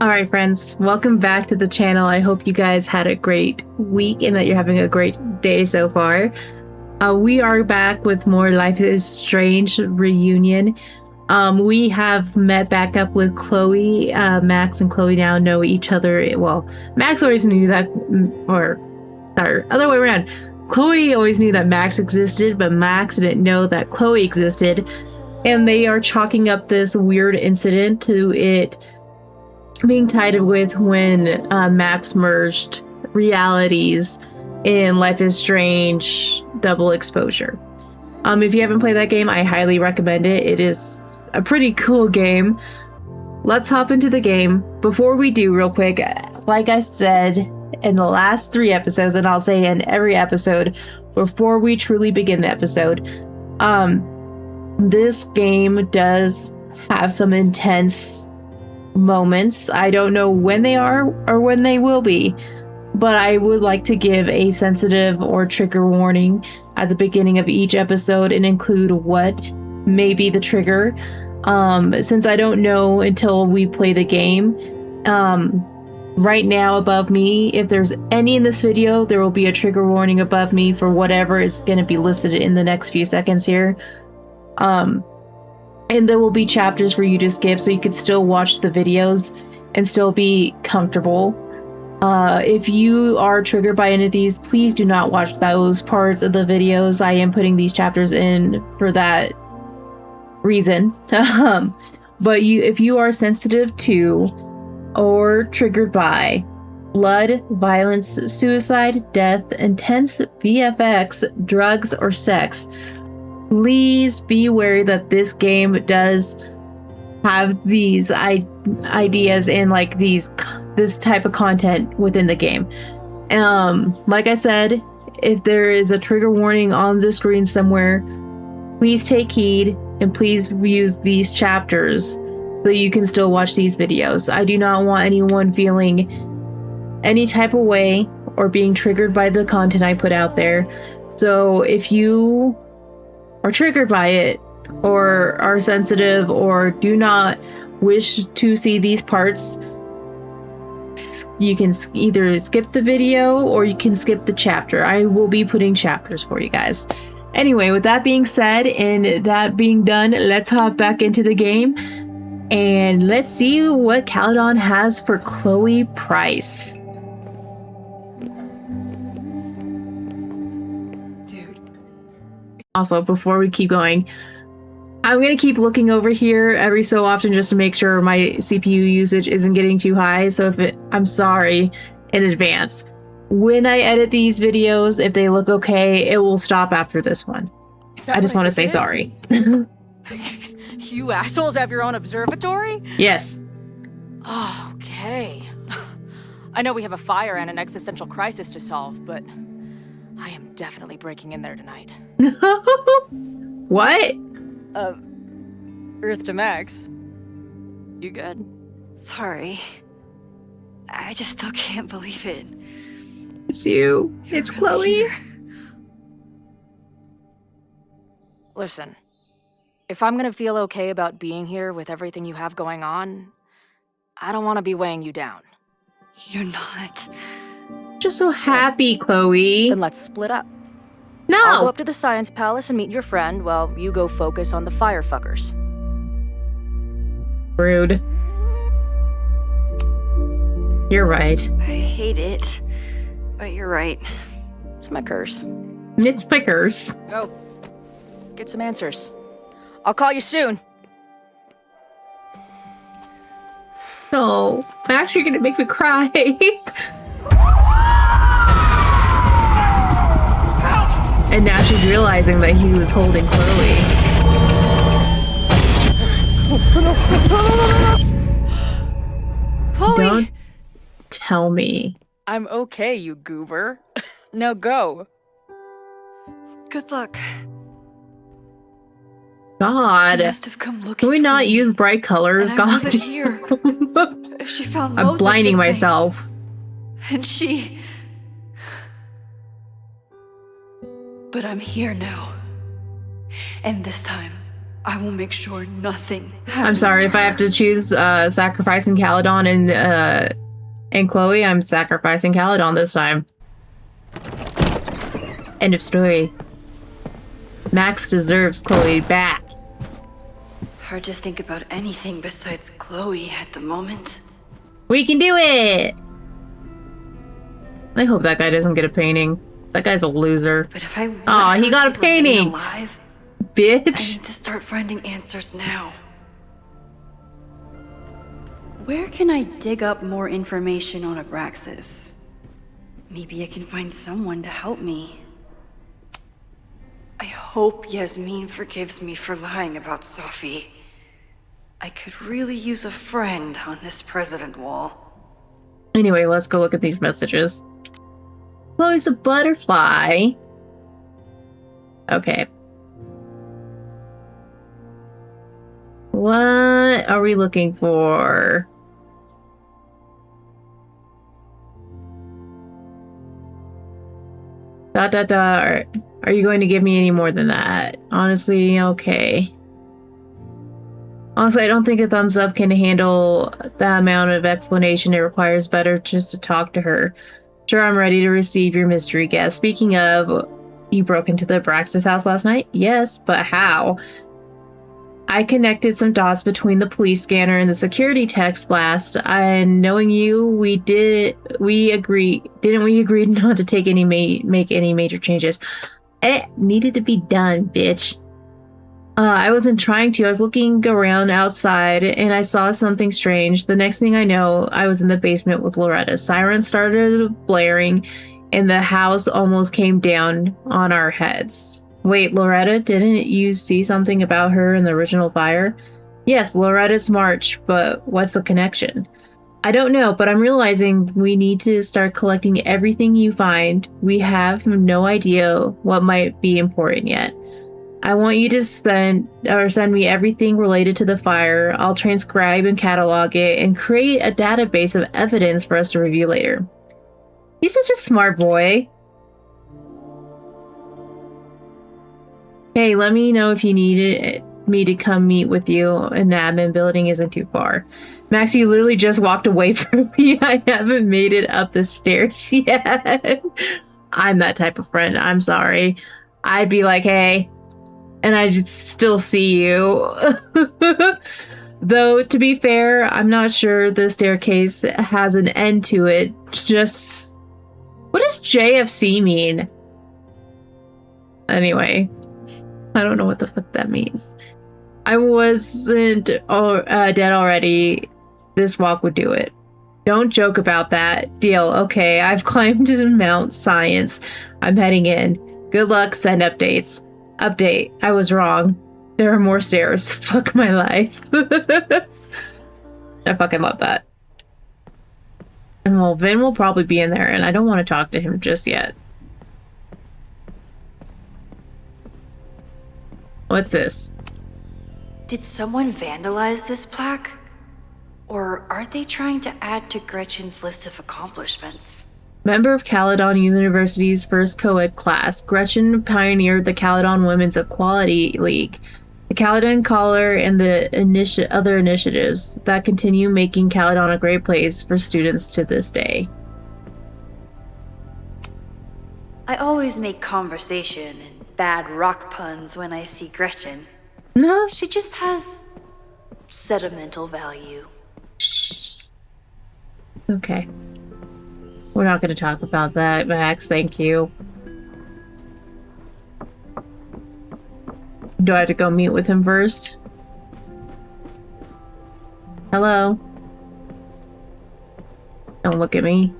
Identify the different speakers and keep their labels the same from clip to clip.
Speaker 1: Alright friends, welcome back to the channel. I hope you guys had a great week and that you're having a great day so far. We are back with more Life is Strange reunion. We have met back up with Chloe. Max and Chloe now know each other. Well, Max always knew that, or other way around. Chloe always knew that Max existed, but Max didn't know that Chloe existed. And they are chalking up this weird incident to it being tied with when Max merged realities in Life is Strange Double Exposure. If you haven't played that game, I highly recommend it. It is a pretty cool game. Let's hop into the game. Before we do, real quick, like I said in the last 3 episodes, and I'll say in every episode before we truly begin the episode, this game does have some intense moments. I don't know when they are or when they will be, but I would like to give a sensitive or trigger warning at the beginning of each episode and include what may be the trigger, since I don't know until we play the game. Right now above me, if there's any in this video, there will be a trigger warning above me for whatever is going to be listed in the next few seconds here. And there will be chapters for you to skip, so you could still watch the videos and still be comfortable. If you are triggered by any of these, please do not watch those parts of the videos. I am putting these chapters in for that reason. But if you are sensitive to or triggered by blood, violence, suicide, death, intense VFX, drugs, or sex, please be aware that this game does have these ideas and like this type of content within the game. Like I said, if there is a trigger warning on the screen somewhere, please take heed and please use these chapters so you can still watch these videos. I do not want anyone feeling any type of way or being triggered by the content I put out there. So if you are triggered by it or are sensitive or do not wish to see these parts, you can either skip the video or you can skip the chapter. I will be putting chapters for you guys. Anyway, with that being said and that being done, let's hop back into the game and let's see what Caledon has for Chloe Price. Also, before we keep going, I'm going to keep looking over here every so often just to make sure my CPU usage isn't getting too high. So I'm sorry in advance. When I edit these videos, if they look okay, it will stop after this one. I just want to say sorry.
Speaker 2: You assholes have your own observatory?
Speaker 1: Yes.
Speaker 2: Oh, okay. I know we have a fire and an existential crisis to solve, but I am definitely breaking in there tonight.
Speaker 1: What?
Speaker 2: Earth to Max. You good?
Speaker 3: Sorry. I just still can't believe it.
Speaker 1: It's you. It's Chloe.
Speaker 3: Here.
Speaker 2: Listen, if I'm gonna feel okay about being here with everything you have going on, I don't want to be weighing you down.
Speaker 3: You're not.
Speaker 1: Just so happy, Chloe.
Speaker 2: Then let's split up.
Speaker 1: No!
Speaker 2: I'll go up to the Science Palace and meet your friend while you go focus on the firefuckers.
Speaker 1: Rude. You're right.
Speaker 3: I hate it, but you're right.
Speaker 2: It's my curse.
Speaker 1: It's pickers.
Speaker 2: Go. Get some answers. I'll call you soon.
Speaker 1: No. Max, you're gonna make me cry. And now she's realizing that he was holding Chloe.
Speaker 2: Chloe!
Speaker 1: Don't tell me.
Speaker 2: I'm okay, you goober. Now go.
Speaker 3: Good luck.
Speaker 1: God.
Speaker 3: She must have come looking
Speaker 1: Can we
Speaker 3: for
Speaker 1: not
Speaker 3: me,
Speaker 1: use bright colors?
Speaker 3: and I
Speaker 1: God.
Speaker 3: wasn't here. If she found
Speaker 1: I'm
Speaker 3: Moses
Speaker 1: blinding
Speaker 3: something,
Speaker 1: myself.
Speaker 3: and she... But I'm here now. And this time, I will make sure nothing happens.
Speaker 1: I'm sorry if I have to choose sacrificing Caledon and Chloe. I'm sacrificing Caledon this time. End of story. Max deserves Chloe back.
Speaker 3: Hard to think about anything besides Chloe at the moment.
Speaker 1: We can do it! I hope that guy doesn't get a painting. That guy's a loser.
Speaker 3: But if I want
Speaker 1: Aw, he
Speaker 3: her
Speaker 1: got a
Speaker 3: to remain
Speaker 1: painting!
Speaker 3: alive, I
Speaker 1: Bitch!
Speaker 3: need to start finding answers now. Where can I dig up more information on Abraxas? Maybe I can find someone to help me. I hope Yasmin forgives me for lying about Safi. I could really use a friend on this president wall.
Speaker 1: Anyway, let's go look at these messages. Chloe's a butterfly. Okay. What are we looking for? Dot dot dot. Are you going to give me any more than that? Honestly, okay. Honestly, I don't think a thumbs up can handle the amount of explanation it requires. Better just to talk to her. Sure, I'm ready to receive your mystery guest. Speaking of, you broke into the Abraxas house last night? Yes, but how? I connected some dots between the police scanner and the security text blast, and knowing you, didn't we agree not to take make any major changes? It needed to be done, bitch. I wasn't trying to. I was looking around outside and I saw something strange. The next thing I know, I was in the basement with Loretta. Sirens started blaring and the house almost came down on our heads. Wait, Loretta, didn't you see something about her in the original fire? Yes, Loretta's March, but what's the connection? I don't know, but I'm realizing we need to start collecting everything you find. We have no idea what might be important yet. I want you to send me everything related to the fire. I'll transcribe and catalog it and create a database of evidence for us to review later. He's such a smart boy. Hey, let me know if you need me to come meet with you in the admin building. Isn't too far. Max, you literally just walked away from me. I haven't made it up the stairs yet. I'm that type of friend. I'm sorry. I'd be like, hey, and I just still see you. Though, to be fair, I'm not sure the staircase has an end to it. Just... what does JFC mean? Anyway, I don't know what the fuck that means. I wasn't dead already. This walk would do it. Don't joke about that. Deal. Okay, I've climbed to Mount Science. I'm heading in. Good luck. Send updates. Update. I was wrong. There are more stairs. Fuck my life. I fucking love that. And well, Vin will probably be in there, and I don't want to talk to him just yet. What's this?
Speaker 3: Did someone vandalize this plaque? Or are they trying to add to Gretchen's list of accomplishments?
Speaker 1: Member of Caledon University's first co-ed class, Gretchen pioneered the Caledon Women's Equality League, the Caledon Collar, and the other initiatives that continue making Caledon a great place for students to this day.
Speaker 3: I always make conversation and bad rock puns when I see Gretchen.
Speaker 1: No.
Speaker 3: She just has sentimental value.
Speaker 1: Okay. We're not going to talk about that, Max. Thank you. Do I have to go meet with him first? Hello? Don't look at me.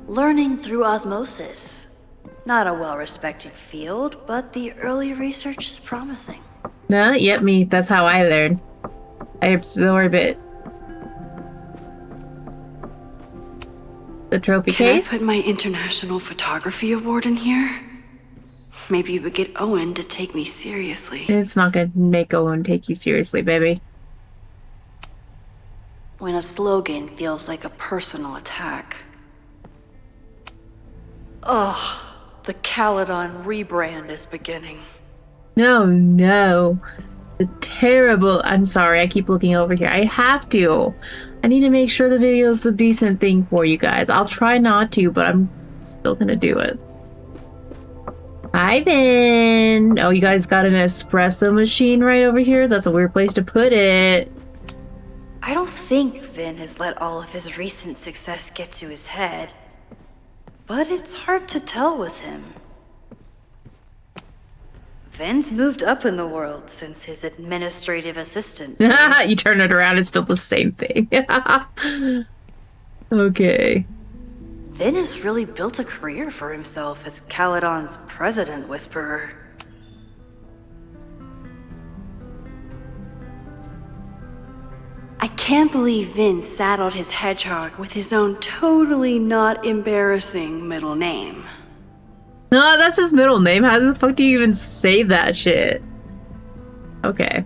Speaker 3: Learning through osmosis. Not a well-respected field, but the early research is promising.
Speaker 1: No, yep, me. That's how I learn. I absorb it. The trophy case?
Speaker 3: Can I put my International Photography Award in here? Maybe it would get Owen to take me seriously.
Speaker 1: It's not gonna make Owen take you seriously, baby.
Speaker 3: When a slogan feels like a personal attack. Ugh, the Caledon rebrand is beginning.
Speaker 1: No, no. Terrible. I'm sorry, I keep looking over here. I have to. I need to make sure the video is a decent thing for you guys. I'll try not to, but I'm still gonna do it. Hi, Vin. Oh, you guys got an espresso machine right over here? That's a weird place to put it.
Speaker 3: I don't think Vin has let all of his recent success get to his head. But it's hard to tell with him. Vin's moved up in the world since his administrative assistant.
Speaker 1: You turn it around, it's still the same thing. Okay.
Speaker 3: Vin has really built a career for himself as Caledon's president whisperer. I can't believe Vin saddled his hedgehog with his own totally not embarrassing middle name.
Speaker 1: No, that's his middle name. How the fuck do you even say that shit? Okay.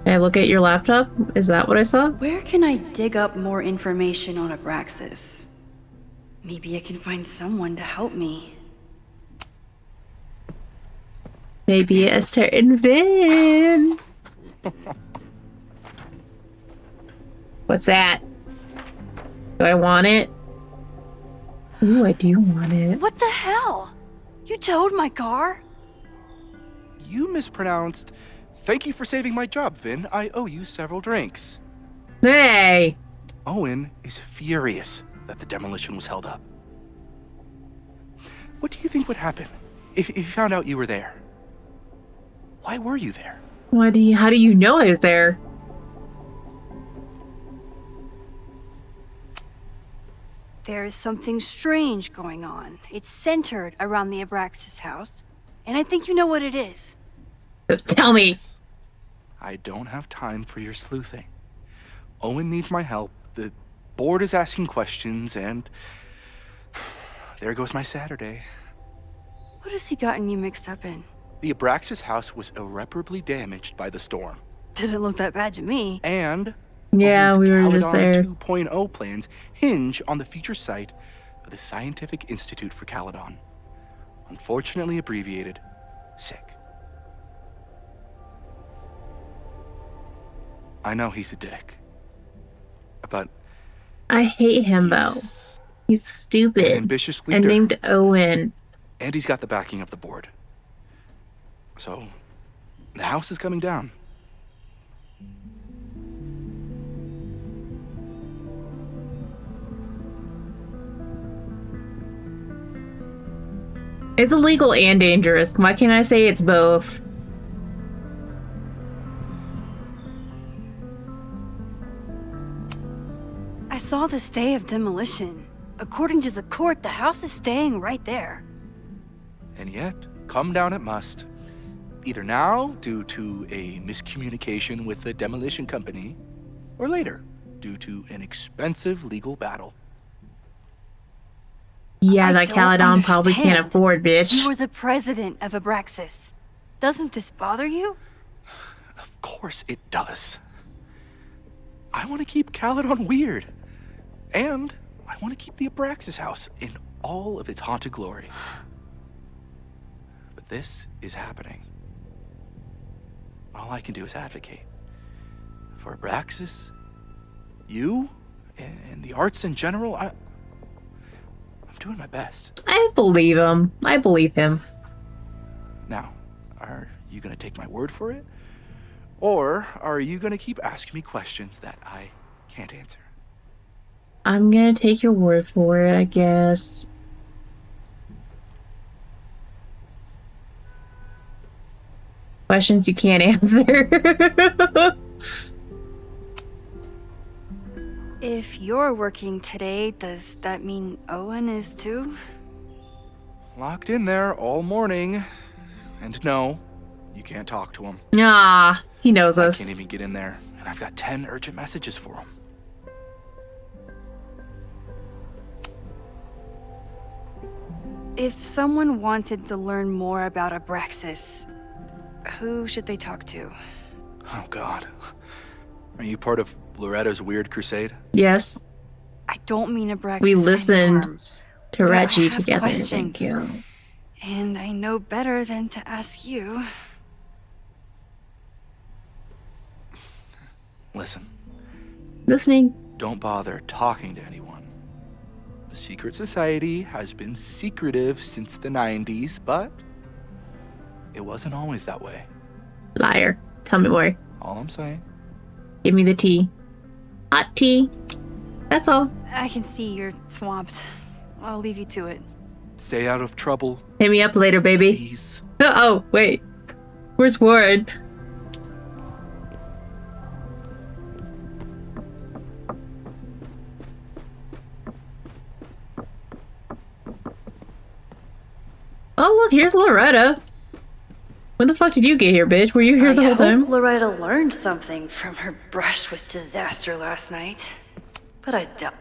Speaker 1: Can I look at your laptop? Is that what I saw?
Speaker 3: Where can I dig up more information on Abraxas? Maybe I can find someone to help me.
Speaker 1: Maybe a certain Vin. What's that? Do I want it? Ooh, I do want it.
Speaker 3: What the hell? You towed my car?
Speaker 4: You mispronounced. Thank you for saving my job, Vin. I owe you several drinks.
Speaker 1: Hey!
Speaker 4: Owen is furious that the demolition was held up. What do you think would happen if you found out you were there? Why were you there?
Speaker 1: How do you know I was there?
Speaker 5: There is something strange going on. It's centered around the Abraxas house, and I think you know what it is.
Speaker 1: Tell me.
Speaker 4: I don't have time for your sleuthing. Owen needs my help. The board is asking questions, and there goes my Saturday.
Speaker 5: What has he gotten you mixed up in?
Speaker 4: The Abraxas house was irreparably damaged by the storm.
Speaker 5: Didn't look that bad to me.
Speaker 4: And
Speaker 1: Yeah,
Speaker 4: Owen's
Speaker 1: we were just
Speaker 4: Caledon
Speaker 1: there.
Speaker 4: 2.0 plans hinge on the future site of the Scientific Institute for Caledon. Unfortunately abbreviated, SICK. I know he's a dick, but
Speaker 1: I hate him though. He's stupid.
Speaker 4: an ambitious
Speaker 1: And
Speaker 4: leader,
Speaker 1: named Owen.
Speaker 4: and he's got the backing of the board. So, the house is coming down.
Speaker 1: It's illegal and dangerous. Why can't I say it's both?
Speaker 5: I saw the stay of demolition. According to the court, the house is staying right there.
Speaker 4: And yet, come down it must. Either now, due to a miscommunication with the demolition company, or later, due to an expensive legal battle.
Speaker 1: Yeah,
Speaker 5: I
Speaker 1: that
Speaker 5: don't
Speaker 1: Caledon probably can't
Speaker 5: understand.
Speaker 1: afford, bitch.
Speaker 5: You were the president of Abraxas. Doesn't this bother you?
Speaker 4: Of course it does. I want to keep Caledon weird. And I want to keep the Abraxas house in all of its haunted glory. But this is happening. All I can do is advocate. For Abraxas, you, and the arts in general, I'm doing my best.
Speaker 1: I believe him. I believe him.
Speaker 4: Now, are you gonna take my word for it? Or are you gonna keep asking me questions that I can't answer?
Speaker 1: I'm gonna take your word for it, I guess. Questions you can't answer.
Speaker 5: If you're working today, does that mean Owen is too?
Speaker 4: Locked in there all morning. And no, you can't talk to him.
Speaker 1: Ah, he knows
Speaker 4: I
Speaker 1: us.
Speaker 4: can't even get in there, and I've got 10 urgent messages for him.
Speaker 5: If someone wanted to learn more about Abraxas, who should they talk to?
Speaker 4: Oh, God. Are you part of Loretta's weird crusade?
Speaker 1: Yes,
Speaker 5: I don't mean Abraxas.
Speaker 1: we listened
Speaker 5: harm,
Speaker 1: to
Speaker 5: but I
Speaker 1: Reggie
Speaker 5: have
Speaker 1: together.
Speaker 5: questions.
Speaker 1: Thank you.
Speaker 5: And I know better than to ask you.
Speaker 4: Listen,
Speaker 1: Listening.
Speaker 4: don't bother talking to anyone. The secret society has been secretive since the 90s, but it wasn't always that way.
Speaker 1: Liar. Tell me more.
Speaker 4: All I'm saying.
Speaker 1: Give me the tea. Hot tea. That's all.
Speaker 5: I can see you're swamped. I'll leave you to it.
Speaker 4: Stay out of trouble,
Speaker 1: Hit me up later, baby.
Speaker 4: please.
Speaker 1: Oh, wait. Where's Warren? Oh, look, here's Loretta. When the fuck did you get here, bitch? Were you here the whole time?
Speaker 3: Loretta learned something from her brush with disaster last night. But I doubt.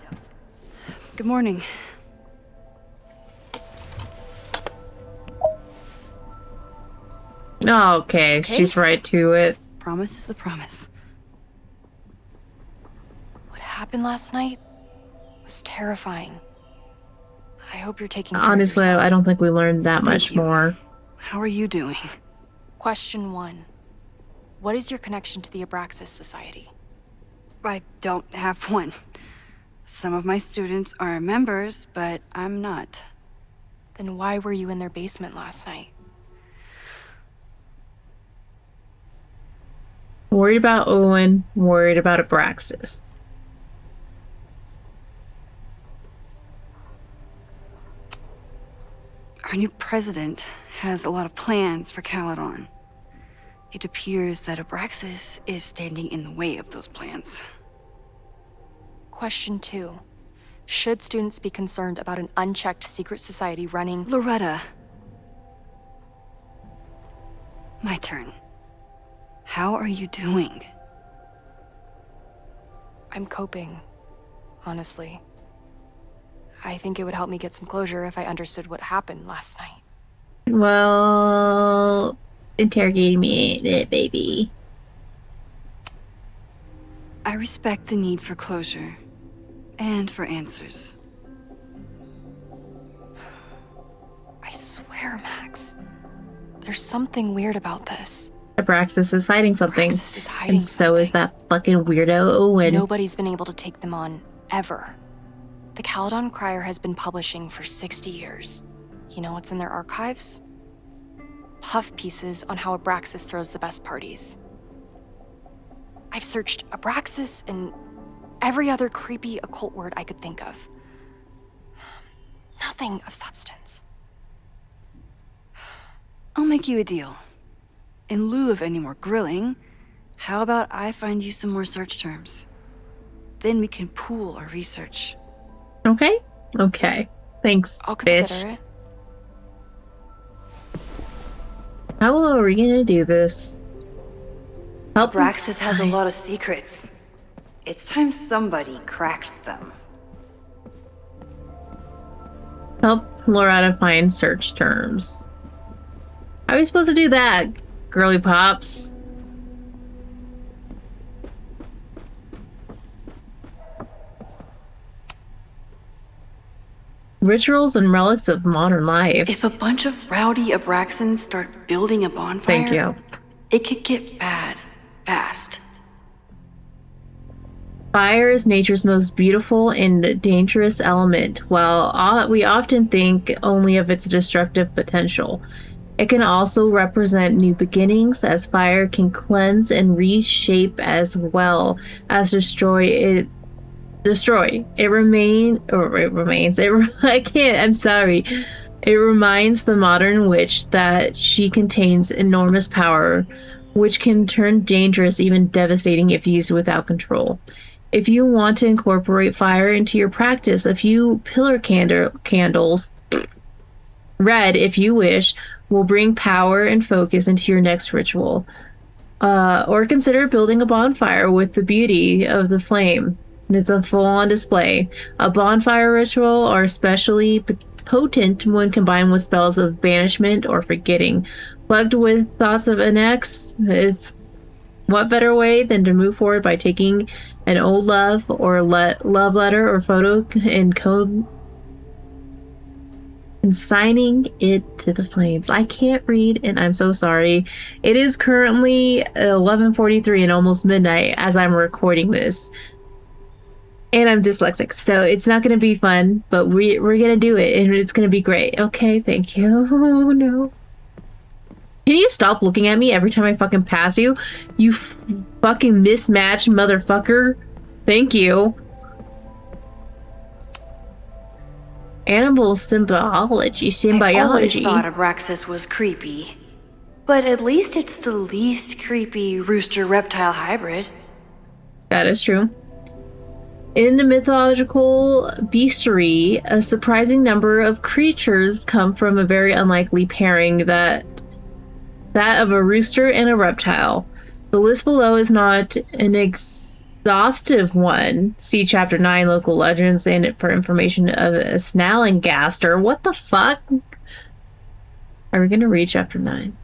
Speaker 5: Good morning.
Speaker 1: Oh, okay. She's right to it.
Speaker 5: Promise is a promise.
Speaker 2: What happened last night was terrifying. I hope you're taking care
Speaker 1: Honestly,
Speaker 2: of yourself.
Speaker 1: I don't think we learned that much
Speaker 5: you.
Speaker 1: more.
Speaker 5: How are you doing?
Speaker 2: Question 1. What is your connection to the Abraxas Society?
Speaker 5: I don't have one. Some of my students are members, but I'm not.
Speaker 2: Then why were you in their basement last night?
Speaker 1: Worried about Owen, worried about Abraxas.
Speaker 5: Our new president has a lot of plans for Caledon. It appears that Abraxas is standing in the way of those plans.
Speaker 2: Question 2. Should students be concerned about an unchecked secret society running...
Speaker 5: Loretta. My turn. How are you doing?
Speaker 2: I'm coping, honestly. I think it would help me get some closure if I understood what happened last night.
Speaker 1: Well, interrogate me, baby.
Speaker 5: I respect the need for closure. And for answers.
Speaker 2: I swear, Max. There's something weird about this.
Speaker 1: Abraxas is hiding something.
Speaker 2: Abraxas is hiding
Speaker 1: And so is
Speaker 2: something.
Speaker 1: that fucking weirdo Owen.
Speaker 2: Nobody's been able to take them on, ever. The Caledon Crier has been publishing for 60 years. You know what's in their archives? Puff pieces on how Abraxas throws the best parties. I've searched Abraxas and every other creepy occult word I could think of. Nothing of substance.
Speaker 5: I'll make you a deal. In lieu of any more grilling, how about I find you some more search terms? Then we can pool our research.
Speaker 1: Okay? Okay. Thanks,
Speaker 2: I'll
Speaker 1: bitch.
Speaker 2: consider it.
Speaker 1: How are we gonna do this? Help
Speaker 3: Abraxas has a lot of secrets. It's time somebody cracked them.
Speaker 1: Help Loretta find search terms. How are we supposed to do that, girly pops? Rituals and relics of modern life.
Speaker 3: If a bunch of rowdy Abraxans start building a bonfire,
Speaker 1: Thank you.
Speaker 3: it could get bad fast.
Speaker 1: Fire is nature's most beautiful and dangerous element. While we often think only of its destructive potential, it can also represent new beginnings, as fire can cleanse and reshape as well as destroy. It remains. I can't. I'm sorry. It reminds the modern witch that she contains enormous power, which can turn dangerous, even devastating, if used without control. If you want to incorporate fire into your practice, a few pillar candles, red if you wish, will bring power and focus into your next ritual. Or consider building a bonfire with the beauty of the flame. It's a full-on display. A bonfire ritual are especially potent when combined with spells of banishment or forgetting. Plugged with thoughts of an ex, it's what better way than to move forward by taking an old love or love letter or photo and code and signing it to the flames. I can't read, and I'm so sorry. It is currently 11:43 and almost midnight as I'm recording this. And I'm dyslexic, so it's not going to be fun, but we're going to do it, and it's going to be great. Okay, thank you. Oh, no. Can you stop looking at me every time I fucking pass you? You fucking mismatched motherfucker. Thank you. Animal symbology.
Speaker 3: I always thought Abraxas was creepy. But at least it's the least creepy rooster-reptile hybrid.
Speaker 1: That is true. In the mythological bestiary, a surprising number of creatures come from a very unlikely pairing, that of a rooster and a reptile. The list below is not an exhaustive one. See Chapter 9, Local Legends, and for information of a Snallengaster. What the fuck? Are we gonna read Chapter 9?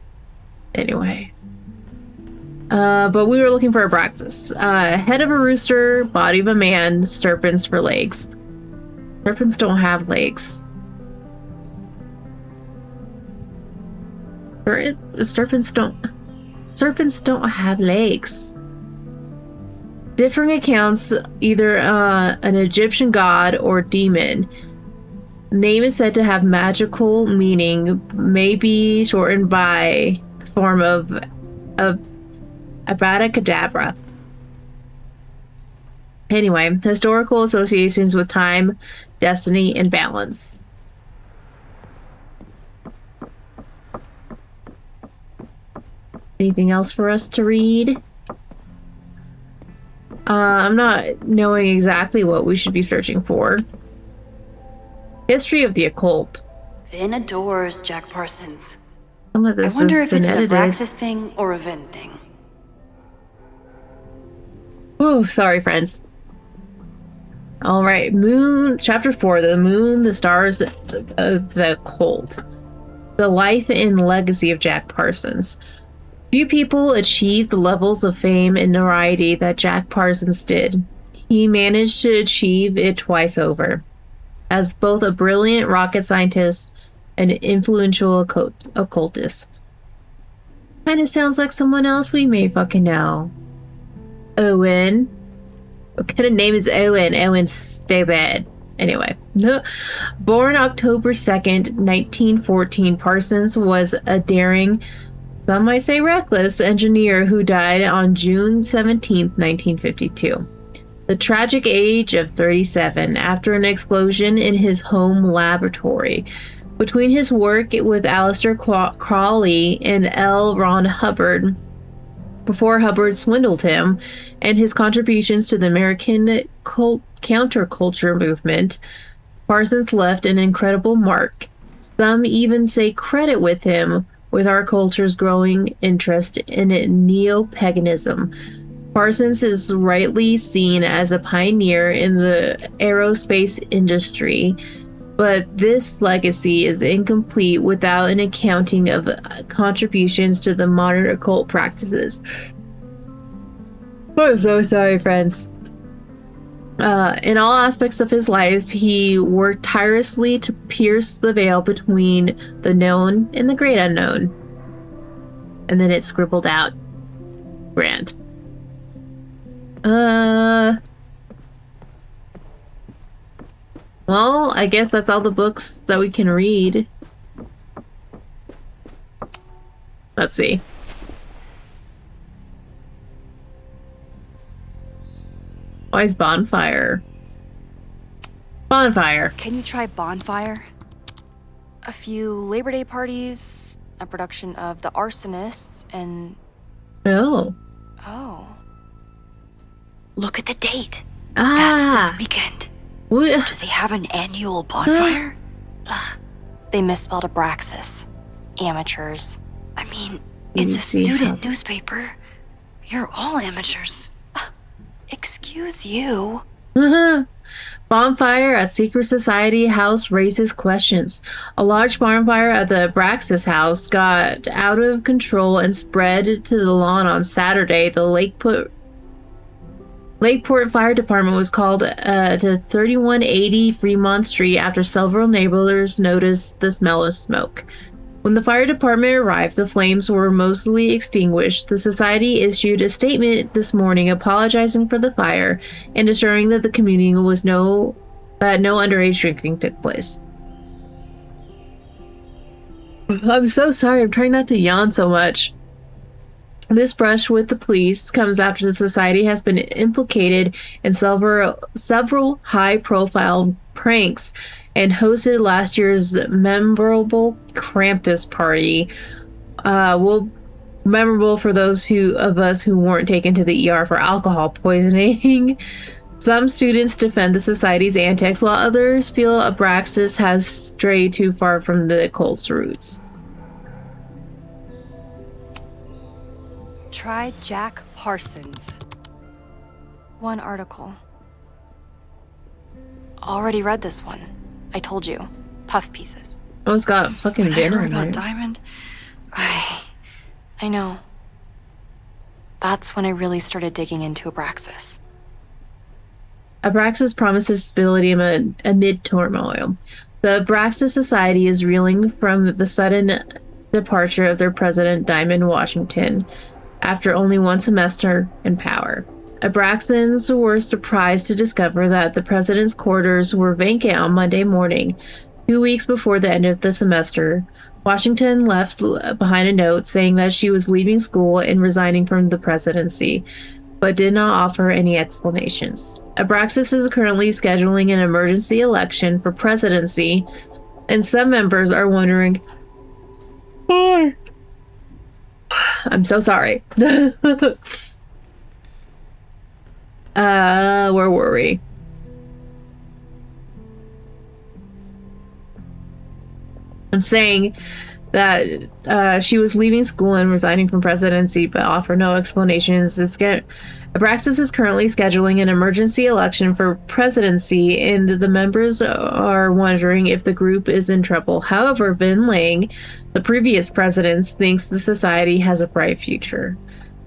Speaker 1: Anyway. But we were looking for Abraxas. Head of a rooster, body of a man, serpents for legs. Serpents don't have legs. Serpents don't have legs. Differing accounts, either an Egyptian god or demon. Name is said to have magical meaning, may be shortened by the form of Abracadabra. Anyway, historical associations with time, destiny, and balance. Anything else for us to read? I'm not knowing exactly what we should be searching for. History of the occult.
Speaker 3: Vin adores Jack Parsons.
Speaker 1: Some of this
Speaker 3: I wonder
Speaker 1: has
Speaker 3: if
Speaker 1: been
Speaker 3: it's an
Speaker 1: edited.
Speaker 3: Abraxas thing or a Vin thing.
Speaker 1: Oh, sorry, friends. All right, Moon, Chapter 4, The Moon, the Stars of the Occult. The life and legacy of Jack Parsons. Few people achieve the levels of fame and notoriety that Jack Parsons did. He managed to achieve it twice over. As both a brilliant rocket scientist and influential occultist. Kind of sounds like someone else we may fucking know. Owen. What kind of name is Owen? Owen's stupid. Anyway. Born October 2nd, 1914, Parsons was a daring, some might say reckless, engineer who died on June 17th, 1952. The tragic age of 37 after an explosion in his home laboratory. Between his work with Aleister Crowley and L. Ron Hubbard, before Hubbard swindled him, and his contributions to the American counterculture movement, Parsons left an incredible mark. Some even say credit with him with our culture's growing interest in neo-paganism. Parsons is rightly seen as a pioneer in the aerospace industry, but this legacy is incomplete without an accounting of contributions to the modern occult practices. I'm so sorry, friends. In all aspects of his life, he worked tirelessly to pierce the veil between the known and the great unknown. And then it scribbled out. Grand. Well, I guess that's all the books that we can read. Let's see. Why is bonfire? Bonfire.
Speaker 5: Can you try bonfire?
Speaker 2: A few Labor Day parties, a production of The Arsonists, and...
Speaker 1: Oh.
Speaker 2: Oh.
Speaker 5: Look at the date.
Speaker 1: Ah.
Speaker 5: That's this weekend.
Speaker 1: We
Speaker 5: Do they have an annual bonfire?
Speaker 2: Ugh. They misspelled Abraxas. Amateurs.
Speaker 5: I mean, it's a
Speaker 1: see
Speaker 5: student
Speaker 1: how-
Speaker 5: newspaper. You're all amateurs.
Speaker 2: Excuse you.
Speaker 1: Bonfire at secret society house raises questions. A large bonfire at the Abraxas house got out of control and spread to the lawn on Saturday. The Lakeport Fire Department was called to 3180 Fremont Street after several neighbors noticed the smell of smoke. When the fire department arrived, the flames were mostly extinguished. The society issued a statement this morning apologizing for the fire and assuring that the community was no underage drinking took place. I'm so sorry. I'm trying not to yawn so much. This brush with the police comes after the society has been implicated in several high-profile pranks and hosted last year's memorable Krampus party. Memorable for those of us who weren't taken to the ER for alcohol poisoning. Some students defend the society's antics, while others feel Abraxas has strayed too far from the cult's roots.
Speaker 5: Try Jack Parsons.
Speaker 2: One article. Already read this one. I told you. Puff pieces.
Speaker 1: Oh, it's got fucking
Speaker 5: When I
Speaker 1: banner
Speaker 5: heard
Speaker 1: in
Speaker 5: about
Speaker 1: there.
Speaker 5: Diamond,
Speaker 2: I know. That's when I really started digging into Abraxas.
Speaker 1: Abraxas promises stability amid turmoil. The Abraxas Society is reeling from the sudden departure of their president, Diamond Washington, after only one semester in power. Abraxans were surprised to discover that the president's quarters were vacant on Monday morning, 2 weeks before the end of the semester. Washington left behind a note saying that she was leaving school and resigning from the presidency, but did not offer any explanations. Abraxas is currently scheduling an emergency election for presidency, and some members are wondering why. I'm so sorry. Where were we? I'm saying that she was leaving school and resigning from presidency, but offer no explanations. Abraxas is currently scheduling an emergency election for presidency, and the members are wondering if the group is in trouble. However, Vin Lang, the previous president, thinks the society has a bright future.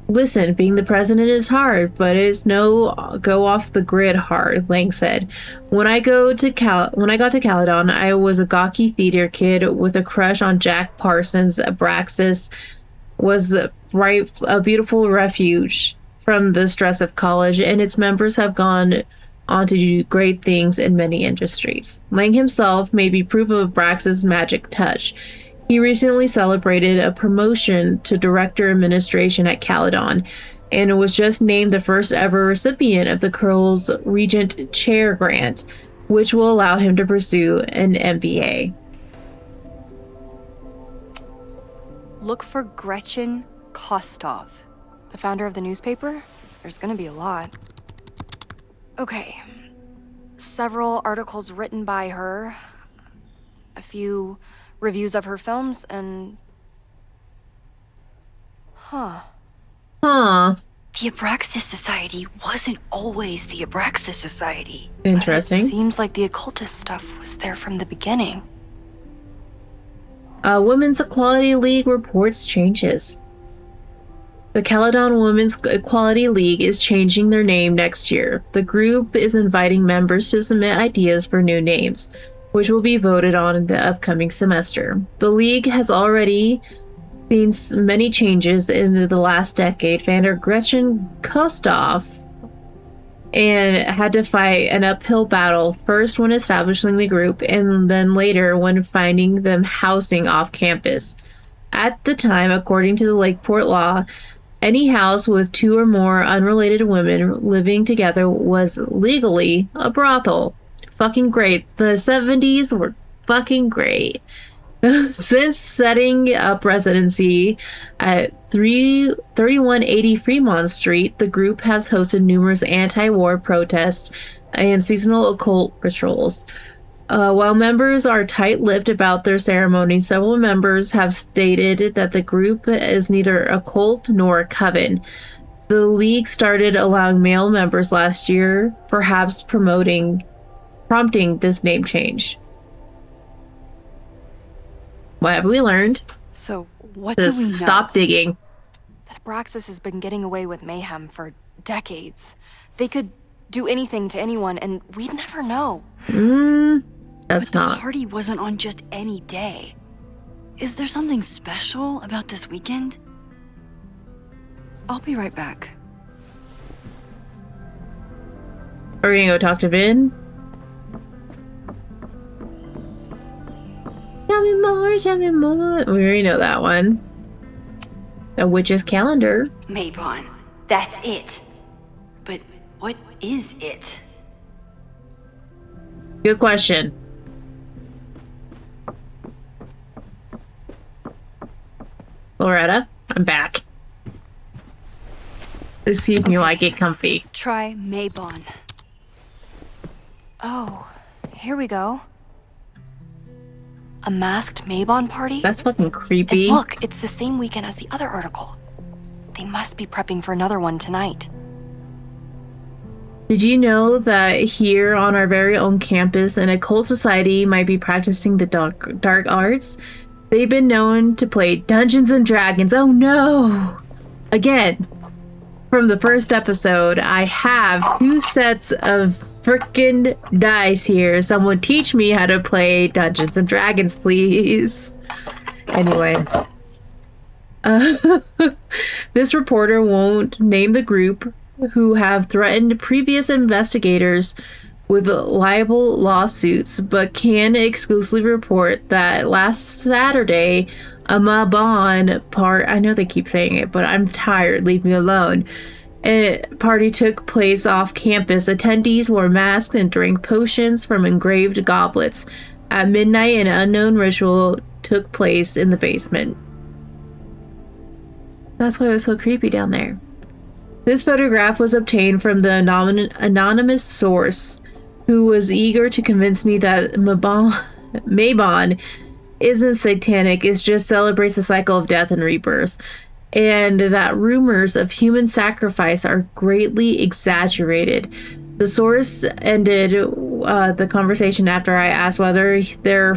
Speaker 1: Listen, being the president is hard, but it's no go off the grid hard, Lang said. When I got to Caledon, I was a gawky theater kid with a crush on Jack Parsons. Abraxas was a beautiful refuge from the stress of college, and its members have gone on to do great things in many industries. Lang himself may be proof of Abraxas' magic touch. He recently celebrated a promotion to director administration at Caledon and was just named the first ever recipient of the Curl's Regent Chair Grant, which will allow him to pursue an MBA.
Speaker 5: look for Gretchen Kostov.
Speaker 2: The founder of the newspaper? There's gonna be a lot. Okay. Several articles written by her, a few reviews of her films, and... Huh.
Speaker 3: The Abraxas Society wasn't always the Abraxas Society.
Speaker 1: Interesting.
Speaker 2: It seems like the occultist stuff was there from the beginning.
Speaker 1: Women's Equality League reports changes. The Caledon Women's Equality League is changing their name next year. The group is inviting members to submit ideas for new names, which will be voted on in the upcoming semester. The league has already seen many changes in the last decade. Founder Gretchen Kostov and had to fight an uphill battle, first when establishing the group and then later when finding them housing off campus. At the time, according to the Lakeport law, any house with two or more unrelated women living together was legally a brothel. Fucking great. The 70s were fucking great. Since setting up residency at 3180 Fremont Street, the group has hosted numerous anti-war protests and seasonal occult rituals. While members are tight-lipped about their ceremonies, several members have stated that the group is neither a cult nor a coven. The league started allowing male members last year, perhaps prompting this name change. What have we learned?
Speaker 5: So, what do we know?
Speaker 1: Stop digging.
Speaker 2: That Abraxas has been getting away with mayhem for decades. They could do anything to anyone, and we'd never know.
Speaker 1: That's
Speaker 5: But
Speaker 1: not.
Speaker 5: the party wasn't on just any day. Is there something special about this weekend? I'll be right back.
Speaker 1: Are we gonna go talk to Vin? Tell me more, tell me more. We already know that one. The witch's calendar.
Speaker 3: Maybon, that's it. But what is it?
Speaker 1: Good question. Loretta, I'm back. Excuse me while I get comfy.
Speaker 5: Try Maybon.
Speaker 2: Oh, here we go. A masked Maybon party?
Speaker 1: That's fucking creepy.
Speaker 2: And look, it's the same weekend as the other article. They must be prepping for another one tonight.
Speaker 1: Did you know that here on our very own campus, an occult society might be practicing the dark arts? They've been known to play Dungeons and Dragons. Oh no! Again, from the first episode, I have 2 sets of frickin' dice here. Someone teach me how to play Dungeons and Dragons, please. Anyway. This reporter won't name the group who have threatened previous investigators with libel lawsuits, but can exclusively report that last Saturday, a Mabon part, I know they keep saying it, but I'm tired, leave me alone. A party took place off campus. Attendees wore masks and drank potions from engraved goblets. At midnight, an unknown ritual took place in the basement. That's why it was so creepy down there. This photograph was obtained from the anonymous source who was eager to convince me that Mabon isn't satanic, it just celebrates the cycle of death and rebirth, and that rumors of human sacrifice are greatly exaggerated. The source ended the conversation after I asked whether their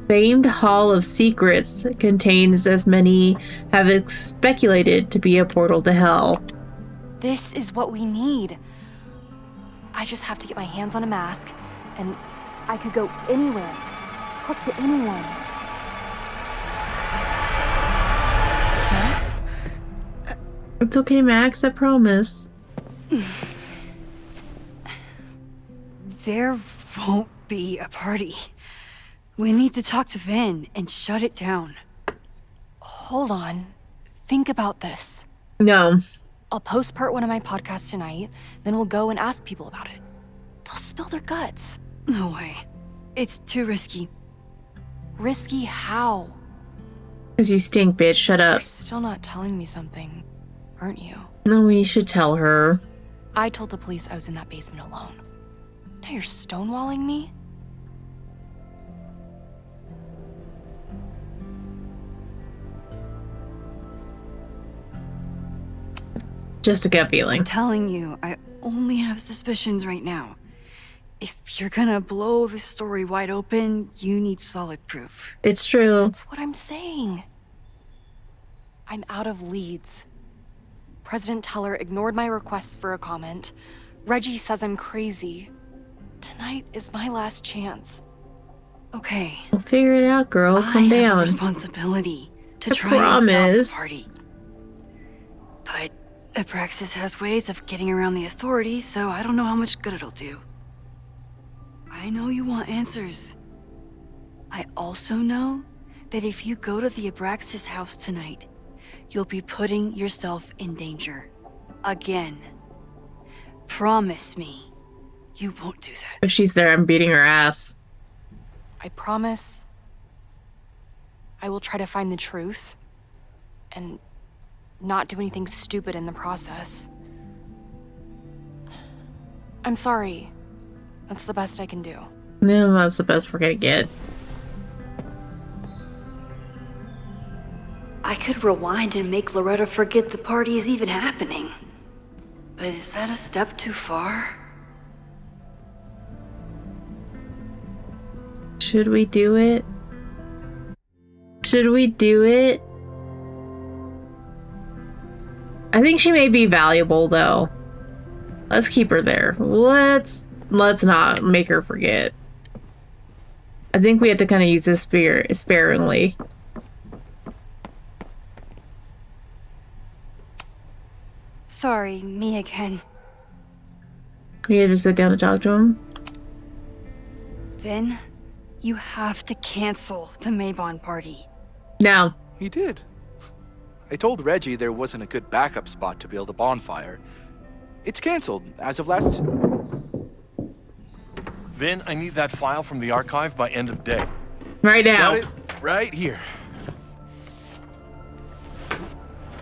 Speaker 1: famed Hall of Secrets contains, as many have speculated, to be a portal to hell.
Speaker 2: This is what we need. I just have to get my hands on a mask, and I could go anywhere, talk to anyone. Max?
Speaker 1: It's okay, Max, I promise.
Speaker 5: There won't be a party. We need to talk to Vin and shut it down.
Speaker 2: Hold on. Think about this.
Speaker 1: No.
Speaker 2: I'll post-part one of my podcasts tonight, then we'll go and ask people about it. They'll spill their guts.
Speaker 5: No way. It's too risky.
Speaker 2: Risky how?
Speaker 1: Because you stink, bitch. Shut up.
Speaker 2: You're still not telling me something, aren't you?
Speaker 1: No, we should tell her.
Speaker 2: I told the police I was in that basement alone. Now you're stonewalling me?
Speaker 1: Just a gut feeling.
Speaker 5: I'm telling you, I only have suspicions right now. If you're gonna blow this story wide open, you need solid proof.
Speaker 1: It's true.
Speaker 2: That's what I'm saying. I'm out of leads. President Teller ignored my requests for a comment. Reggie says I'm crazy. Tonight is my last chance.
Speaker 5: Okay.
Speaker 1: We'll figure it out, girl. Calm
Speaker 5: I have a
Speaker 1: down.
Speaker 5: responsibility to
Speaker 1: I
Speaker 5: try and
Speaker 1: promise.
Speaker 5: stop the party. But Abraxas has ways of getting around the authorities, so I don't know how much good it'll do. I know you want answers. I also know that if you go to the Abraxas house tonight, you'll be putting yourself in danger. Again. Promise me you won't do that.
Speaker 1: If she's there, I'm beating her ass.
Speaker 2: I promise I will try to find the truth and not do anything stupid in the process. I'm sorry. That's the best I can do.
Speaker 1: No, that's the best we're gonna get.
Speaker 3: I could rewind and make Loretta forget the party is even happening. But is that a step too far?
Speaker 1: Should we do it? Should we do it? I think she may be valuable, though. Let's keep her there. Let's not make her forget. I think we have to kind of use this sparingly.
Speaker 3: Sorry, me again.
Speaker 1: You had to sit down to talk to him?
Speaker 3: Vin, you have to cancel the Maybon party.
Speaker 1: No.
Speaker 4: He did. I told Reggie there wasn't a good backup spot to build a bonfire. It's canceled as of last...
Speaker 6: Vin, I need that file from the archive by end of day.
Speaker 1: Right now.
Speaker 4: Got it right here.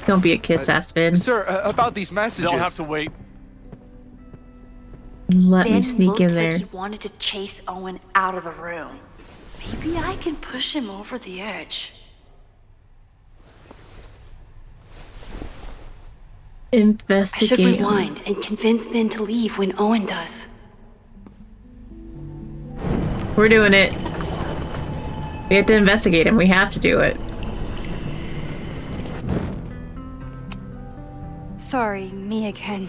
Speaker 1: Don't be a kiss-ass, Vin.
Speaker 4: Sir, about these messages...
Speaker 6: They'll have to wait.
Speaker 1: Let me
Speaker 3: Vin
Speaker 1: sneak
Speaker 3: looked
Speaker 1: in
Speaker 3: like
Speaker 1: there.
Speaker 3: he wanted to chase Owen out of the room. Maybe I can push him over the edge. I should
Speaker 1: Investigate.
Speaker 3: rewind and convince Vin to leave when Owen does.
Speaker 1: We're doing it. We have to investigate him. We have to do it.
Speaker 3: Sorry, me again.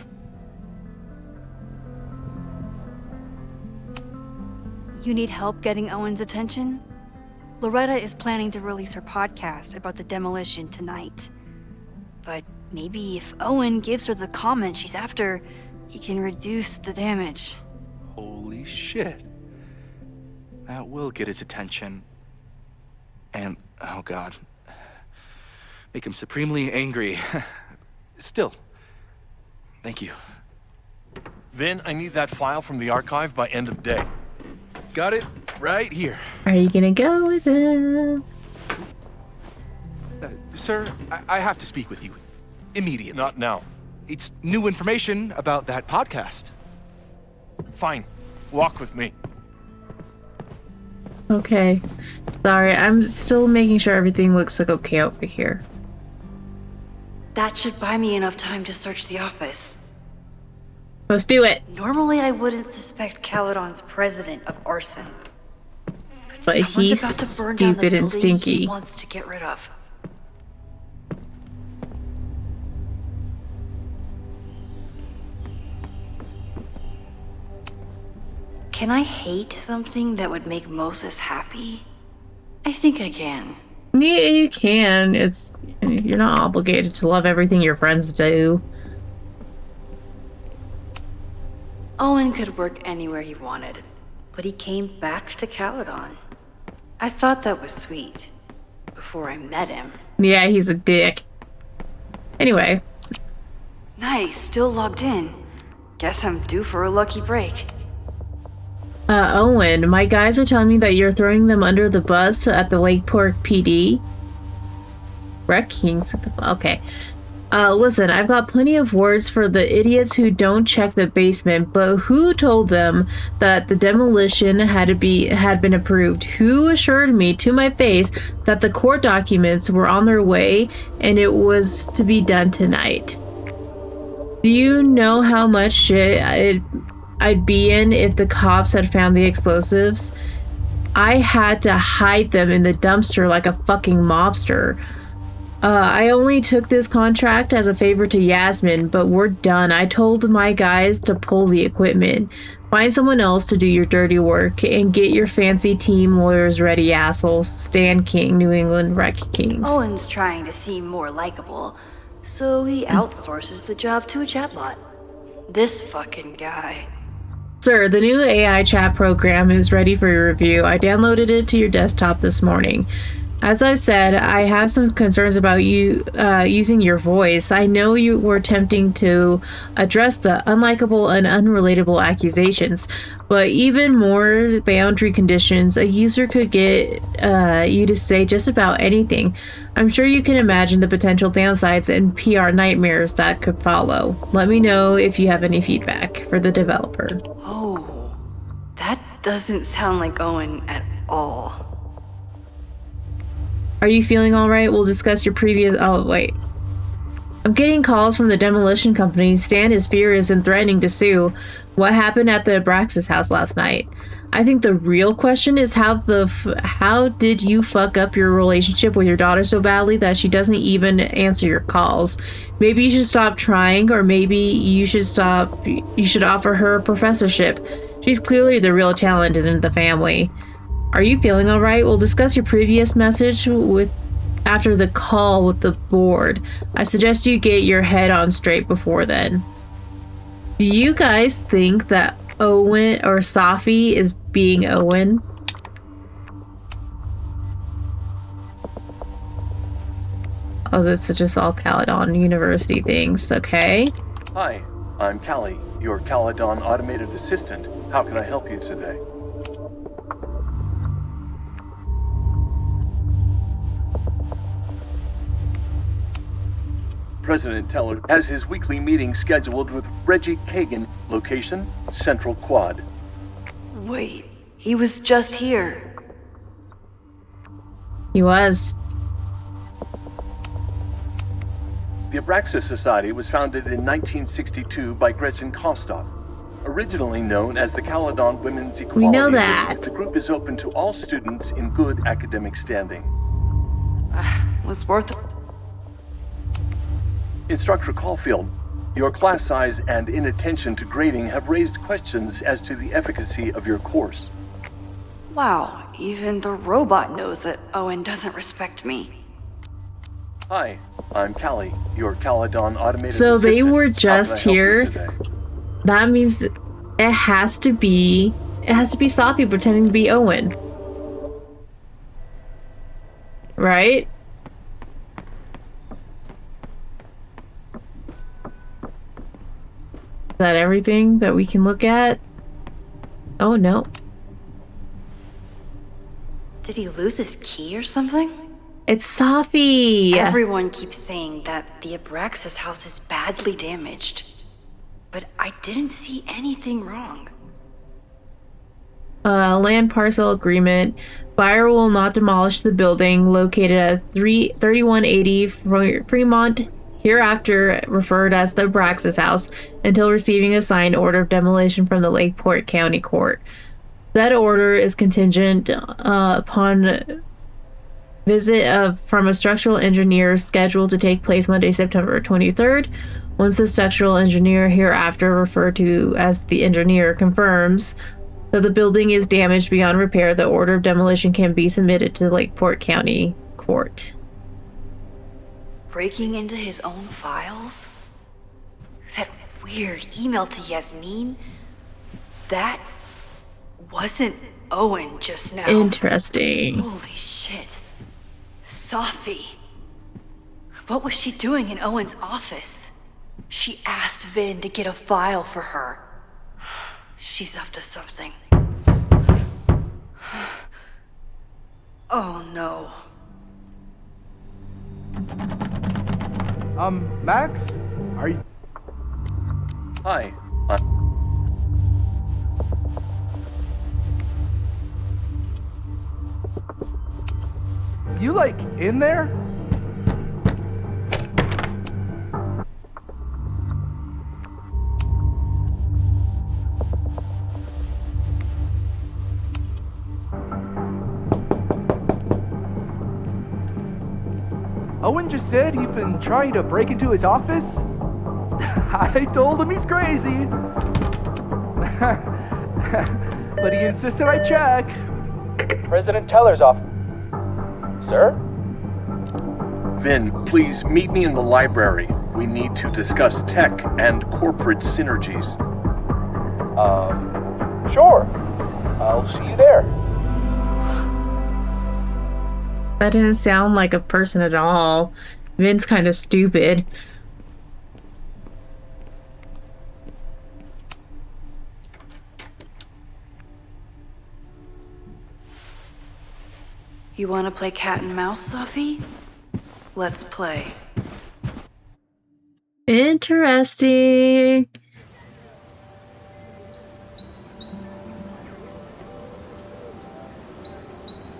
Speaker 3: You need help getting Owen's attention? Loretta is planning to release her podcast about the demolition tonight. But maybe if Owen gives her the comment she's after, he can reduce the damage.
Speaker 4: Holy shit. That will get his attention. And, oh god. Make him supremely angry. Still. Thank you.
Speaker 6: Vin, I need that file from the archive by end of day.
Speaker 4: Got it right here.
Speaker 1: Are you gonna go with him?
Speaker 4: Sir, I have to speak with you. Immediately.
Speaker 6: Not now.
Speaker 4: It's new information about that podcast.
Speaker 6: Fine. Walk with me.
Speaker 1: Okay. Sorry, I'm still making sure everything looks like okay over here.
Speaker 3: That should buy me enough time to search the office.
Speaker 1: Let's do it.
Speaker 3: Normally I wouldn't suspect Caledon's president of arson.
Speaker 1: But
Speaker 3: someone's
Speaker 1: he's
Speaker 3: about to burn down the
Speaker 1: stupid and
Speaker 3: building
Speaker 1: stinky.
Speaker 3: he wants to get rid of. Can I hate something that would make Moses happy? I think I can.
Speaker 1: Yeah, you can. You're not obligated to love everything your friends do.
Speaker 3: Owen could work anywhere he wanted, but he came back to Caledon. I thought that was sweet. Before I met him.
Speaker 1: Yeah, he's a dick. Anyway.
Speaker 3: Nice, still logged in. Guess I'm due for a lucky break.
Speaker 1: Owen, my guys are telling me that you're throwing them under the bus at the Lakeport PD. Wreck Kings. Okay. Listen, I've got plenty of words for the idiots who don't check the basement, but who told them that the demolition had been approved? Who assured me to my face that the court documents were on their way and it was to be done tonight? Do you know how much shit I'd be in if the cops had found the explosives? I had to hide them in the dumpster like a fucking mobster. I only took this contract as a favor to Yasmin, but we're done. I told my guys to pull the equipment. Find someone else to do your dirty work and get your fancy team lawyers ready, assholes. Stan King, New England Wreck Kings.
Speaker 3: Owen's trying to seem more likable, so he outsources the job to a chatbot. This fucking guy.
Speaker 1: Sir, the new AI chat program is ready for your review. I downloaded it to your desktop this morning. As I've said, I have some concerns about you using your voice. I know you were attempting to address the unlikable and unrelatable accusations, but even more boundary conditions, a user could get you to say just about anything. I'm sure you can imagine the potential downsides and PR nightmares that could follow. Let me know if you have any feedback for the developer.
Speaker 3: Oh, that doesn't sound like Owen at all.
Speaker 1: Are you feeling alright? We'll discuss your previous... Oh, wait. I'm getting calls from the demolition company. Stan is furious and threatening to sue. What happened at the Abraxas house last night? I think the real question is how did you fuck up your relationship with your daughter so badly that she doesn't even answer your calls? Maybe you should stop trying, or maybe you should offer her a professorship. She's clearly the real talent in the family. Are you feeling alright? We'll discuss your previous message with after the call with the board. I suggest you get your head on straight before then. Do you guys think that Owen or Safi is being Owen? Oh, this is just all Caledon University things, okay?
Speaker 6: Hi, I'm Callie, your Caledon automated assistant. How can I help you today? President Teller has his weekly meeting scheduled with Reggie Kagan, location Central Quad.
Speaker 3: Wait, he was just here.
Speaker 1: He was.
Speaker 6: The Abraxas Society was founded in 1962 by Gretchen Kostoff. Originally known as the Caledon Women's Equality
Speaker 1: We know
Speaker 6: League,
Speaker 1: that.
Speaker 6: the group is open to all students in good academic standing.
Speaker 3: Was worth it.
Speaker 6: Instructor Caulfield, your class size and inattention to grading have raised questions as to the efficacy of your course.
Speaker 3: Wow, even the robot knows that Owen doesn't respect me.
Speaker 6: Hi, I'm Callie, your Caledon automated
Speaker 1: So they
Speaker 6: assistant.
Speaker 1: were
Speaker 6: How can I
Speaker 1: just
Speaker 6: help you
Speaker 1: here.
Speaker 6: today?
Speaker 1: That means it has to be Safi pretending to be Owen. Right? Is that everything that we can look at? Oh no.
Speaker 3: Did he lose his key or something?
Speaker 1: It's Safi!
Speaker 3: Everyone keeps saying that the Abraxas house is badly damaged. But I didn't see anything wrong.
Speaker 1: Land parcel agreement. Buyer will not demolish the building located at 3180 Fremont, hereafter referred as the Abraxas House, until receiving a signed order of demolition from the Lakeport County Court. That order is contingent upon visit from a structural engineer scheduled to take place Monday, September 23rd. Once the structural engineer, hereafter referred to as the engineer, confirms that the building is damaged beyond repair, the order of demolition can be submitted to the Lakeport County Court.
Speaker 3: Breaking into his own files? That weird email to Yasmin? That wasn't Owen just now.
Speaker 1: Interesting.
Speaker 3: Holy shit. Safi. What was she doing in Owen's office? She asked Vin to get a file for her. She's up to something. Oh no.
Speaker 4: Max? Are you...
Speaker 6: Hi,
Speaker 4: You, like, in there? Owen just said you've been trying to break into his office? I told him he's crazy. But he insisted I check. President Teller's office. Sir?
Speaker 6: Vin, please meet me in the library. We need to discuss tech and corporate synergies.
Speaker 4: Sure. I'll see you there.
Speaker 1: That didn't sound like a person at all. Vin's kind of stupid.
Speaker 3: You want to play cat and mouse, Safi? Let's play.
Speaker 1: Interesting.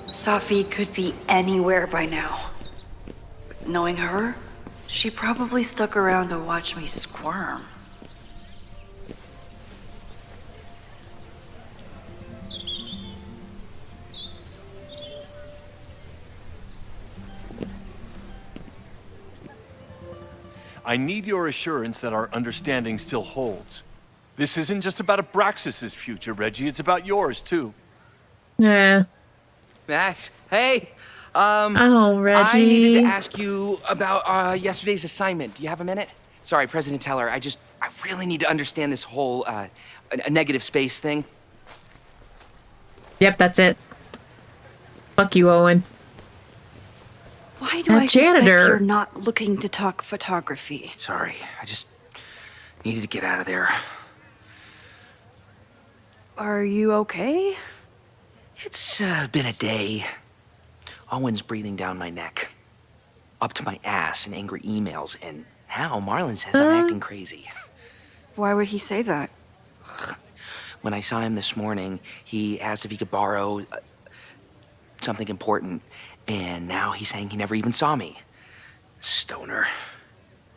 Speaker 3: Safi could be anywhere by now. Knowing her, she probably stuck around to watch me squirm.
Speaker 6: I need your assurance that our understanding still holds. This isn't just about Abraxas' future, Reggie. It's about yours, too.
Speaker 1: Yeah.
Speaker 7: Max, hey!
Speaker 1: Oh, Reggie.
Speaker 7: I needed to ask you about yesterday's assignment. Do you have a minute? Sorry, President Teller, I really need to understand this whole a negative space thing.
Speaker 1: Yep, that's it. Fuck you, Owen.
Speaker 5: Why do
Speaker 1: That
Speaker 5: I suspect
Speaker 1: janitor.
Speaker 5: you're not looking to talk photography?
Speaker 7: Sorry, I just needed to get out of there.
Speaker 5: Are you okay?
Speaker 7: It's been a day. Owen's breathing down my neck, up to my ass in angry emails, and now Marlon says I'm acting crazy.
Speaker 5: Why would he say that?
Speaker 7: When I saw him this morning, he asked if he could borrow something important, and now he's saying he never even saw me. Stoner.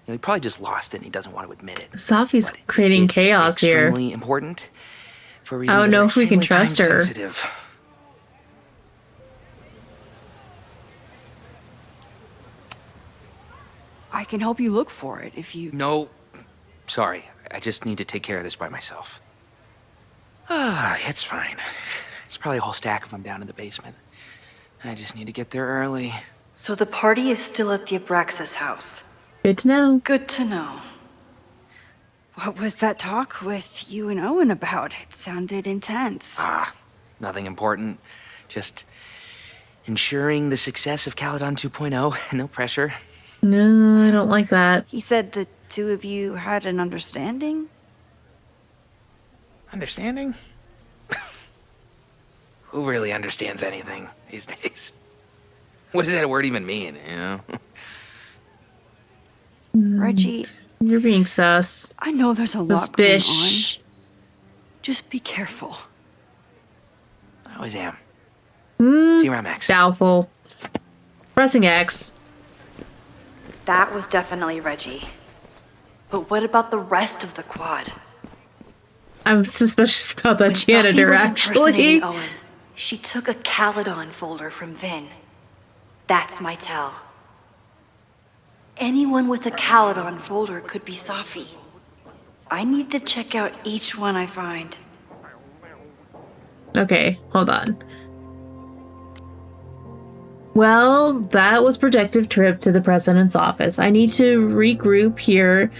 Speaker 7: He probably just lost it and he doesn't want to admit it.
Speaker 1: Safi's
Speaker 7: But
Speaker 1: creating
Speaker 7: it's
Speaker 1: chaos here.
Speaker 7: extremely important for reasons
Speaker 1: I don't
Speaker 7: that
Speaker 1: know
Speaker 7: are
Speaker 1: if we can
Speaker 7: extremely
Speaker 1: trust her.
Speaker 7: time-sensitive.
Speaker 5: I can help you look for it if you...
Speaker 7: No, sorry. I just need to take care of this by myself. It's fine. It's probably a whole stack of them down in the basement. I just need to get there early.
Speaker 3: So the party is still at the Abraxas house.
Speaker 1: Good to know.
Speaker 3: Good to know.
Speaker 5: What was that talk with you and Owen about? It sounded intense.
Speaker 7: Nothing important. Just ensuring the success of Caledon 2.0. No pressure.
Speaker 1: No, I don't like that.
Speaker 5: He said the two of you had an understanding?
Speaker 7: Understanding? Who really understands anything these days? What does that word even mean, you know?
Speaker 5: Reggie,
Speaker 1: You're being sus.
Speaker 5: I know there's a lot going on.
Speaker 1: Suspicious.
Speaker 5: Just be careful.
Speaker 7: I always am. See you around, Max.
Speaker 1: Doubtful. Pressing X.
Speaker 3: That was definitely Reggie. But what about the rest of the quad?
Speaker 1: I'm suspicious about that
Speaker 3: When Safi
Speaker 1: janitor,
Speaker 3: was
Speaker 1: actually.
Speaker 3: impersonating Owen, she took a Caledon folder from Vin. That's my tell. Anyone with a Caledon folder could be Safi. I need to check out each one I find.
Speaker 1: Okay, hold on. Well, that was productive trip to the president's office. I need to regroup here.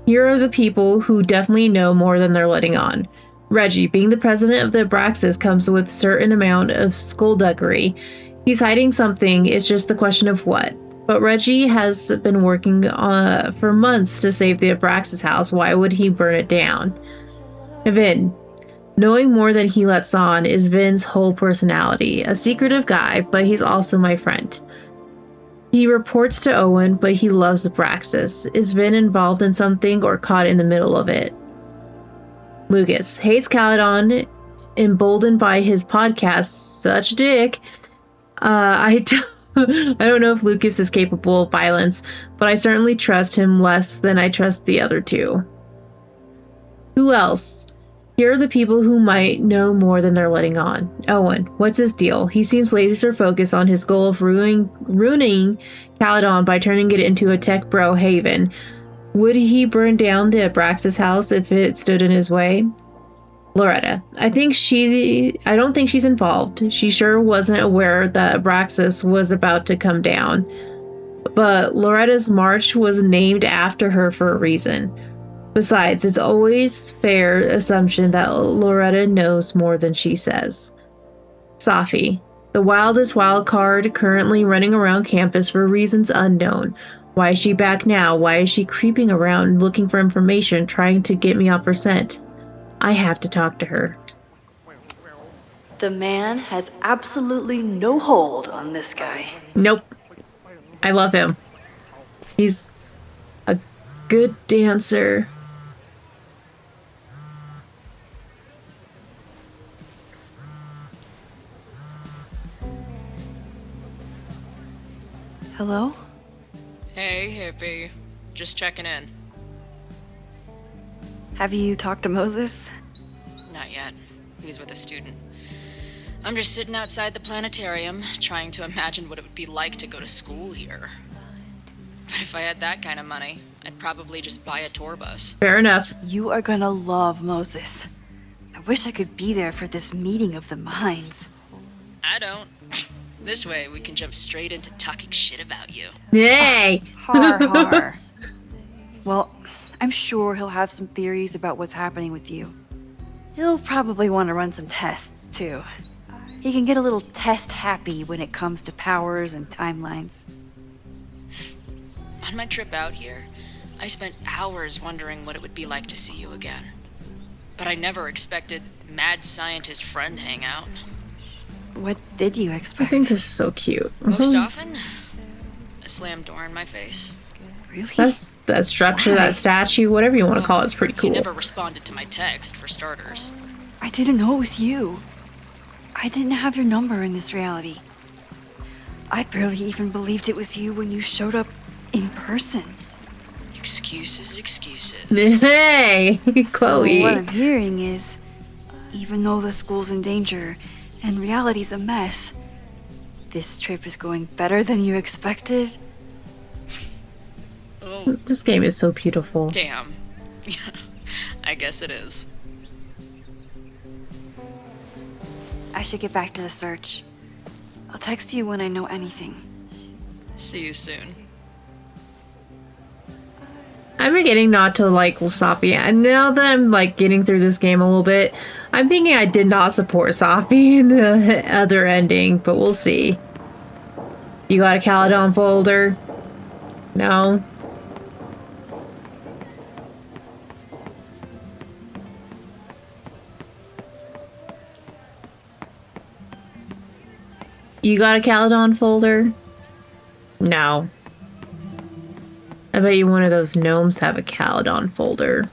Speaker 1: Here are the people who definitely know more than they're letting on. Reggie, being the president of the Abraxas, comes with a certain amount of skullduggery. He's hiding something, it's just the question of what. But Reggie has been working for months to save the Abraxas house. Why would he burn it down? Vin. Knowing more than he lets on is Vin's whole personality. A secretive guy, but he's also my friend. He reports to Owen, but he loves Abraxas. Is Vin involved in something or caught in the middle of it? Lucas hates emboldened by his podcast. Such a dick. I don't know if Lucas is capable of violence, but I certainly trust him less than I trust the other two. Who else? Here are the people who might know more than they're letting on. Owen, what's his deal? He seems laser focused on his goal of ruining Caledon by turning it into a tech bro haven. Would he burn down the Abraxas house if it stood in his way? Loretta, I don't think she's involved. She sure wasn't aware that Abraxas was about to come down. But Loretta's march was named after her for a reason. Besides, it's always fair assumption that Loretta knows more than she says. Safi, the wildest wild card currently running around campus for reasons unknown. Why is she back now? Why is she creeping around looking for information, trying to get me off her scent? I have to talk to her.
Speaker 3: The man has absolutely no hold on this guy.
Speaker 1: Nope. I love him. He's a good dancer.
Speaker 5: Hello?
Speaker 8: Hey, hippie. Just checking in.
Speaker 5: Have you talked to Moses?
Speaker 8: Not yet. He was with a student. I'm just sitting outside the planetarium, trying to imagine what it would be like to go to school here. But if I had that kind of money, I'd probably just buy a tour bus.
Speaker 1: Fair enough.
Speaker 5: You are gonna love Moses. I wish I could be there for this meeting of the minds.
Speaker 8: I don't. This way, we can jump straight into talking shit about you.
Speaker 1: Yay!
Speaker 5: Har har. Well, I'm sure he'll have some theories about what's happening with you. He'll probably want to run some tests, too. He can get a little test happy when it comes to powers and timelines.
Speaker 8: On my trip out here, I spent hours wondering what it would be like to see you again. But I never expected mad scientist friend hangout.
Speaker 5: What did you
Speaker 1: I
Speaker 5: expect?
Speaker 1: think this is so cute.
Speaker 8: Most often, a slam door in my face.
Speaker 5: Really?
Speaker 1: That structure,
Speaker 5: Why?
Speaker 1: that statue, whatever you want to call it, is pretty
Speaker 8: You
Speaker 1: cool.
Speaker 8: never responded to my text, for starters.
Speaker 5: I didn't know it was you. I didn't have your number in this reality. I barely even believed it was you when you showed up in person.
Speaker 8: Excuses, excuses.
Speaker 1: Hey,
Speaker 5: So what
Speaker 1: Chloe.
Speaker 5: I'm hearing is, even though the school's in danger and reality's a mess, this trip is going better than you expected.
Speaker 8: Oh,
Speaker 1: This game is so beautiful.
Speaker 8: damn. I guess it is.
Speaker 5: I should get back to the search. I'll text you when I know anything.
Speaker 8: See you soon.
Speaker 1: I'm beginning not to like Safi, and now that I'm like getting through this game a little bit, I'm thinking I did not support Safi in the other ending, but we'll see. You got a Caledon folder? No? You got a Caledon folder? No. I bet you one of those gnomes have a Caledon folder.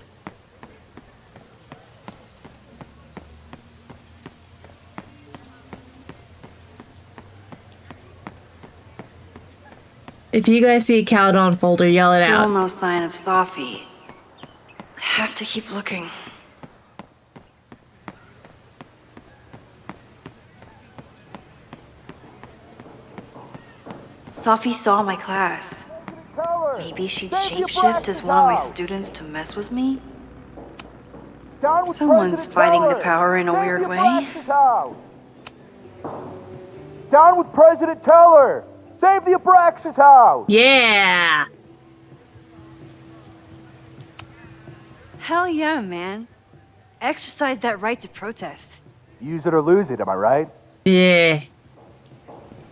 Speaker 1: If you guys see a Caledon folder, yell it
Speaker 3: Still
Speaker 1: out.
Speaker 3: no sign of Safi. I have to keep looking. Safi saw my class. Maybe she'd shapeshift as one of my students to mess with me? Someone's fighting the power in a weird way.
Speaker 9: Down with President Teller! Save the Abraxas house!
Speaker 1: Yeah!
Speaker 5: Hell yeah, man. Exercise that right to protest.
Speaker 9: Use it or lose it, am I right?
Speaker 1: Yeah.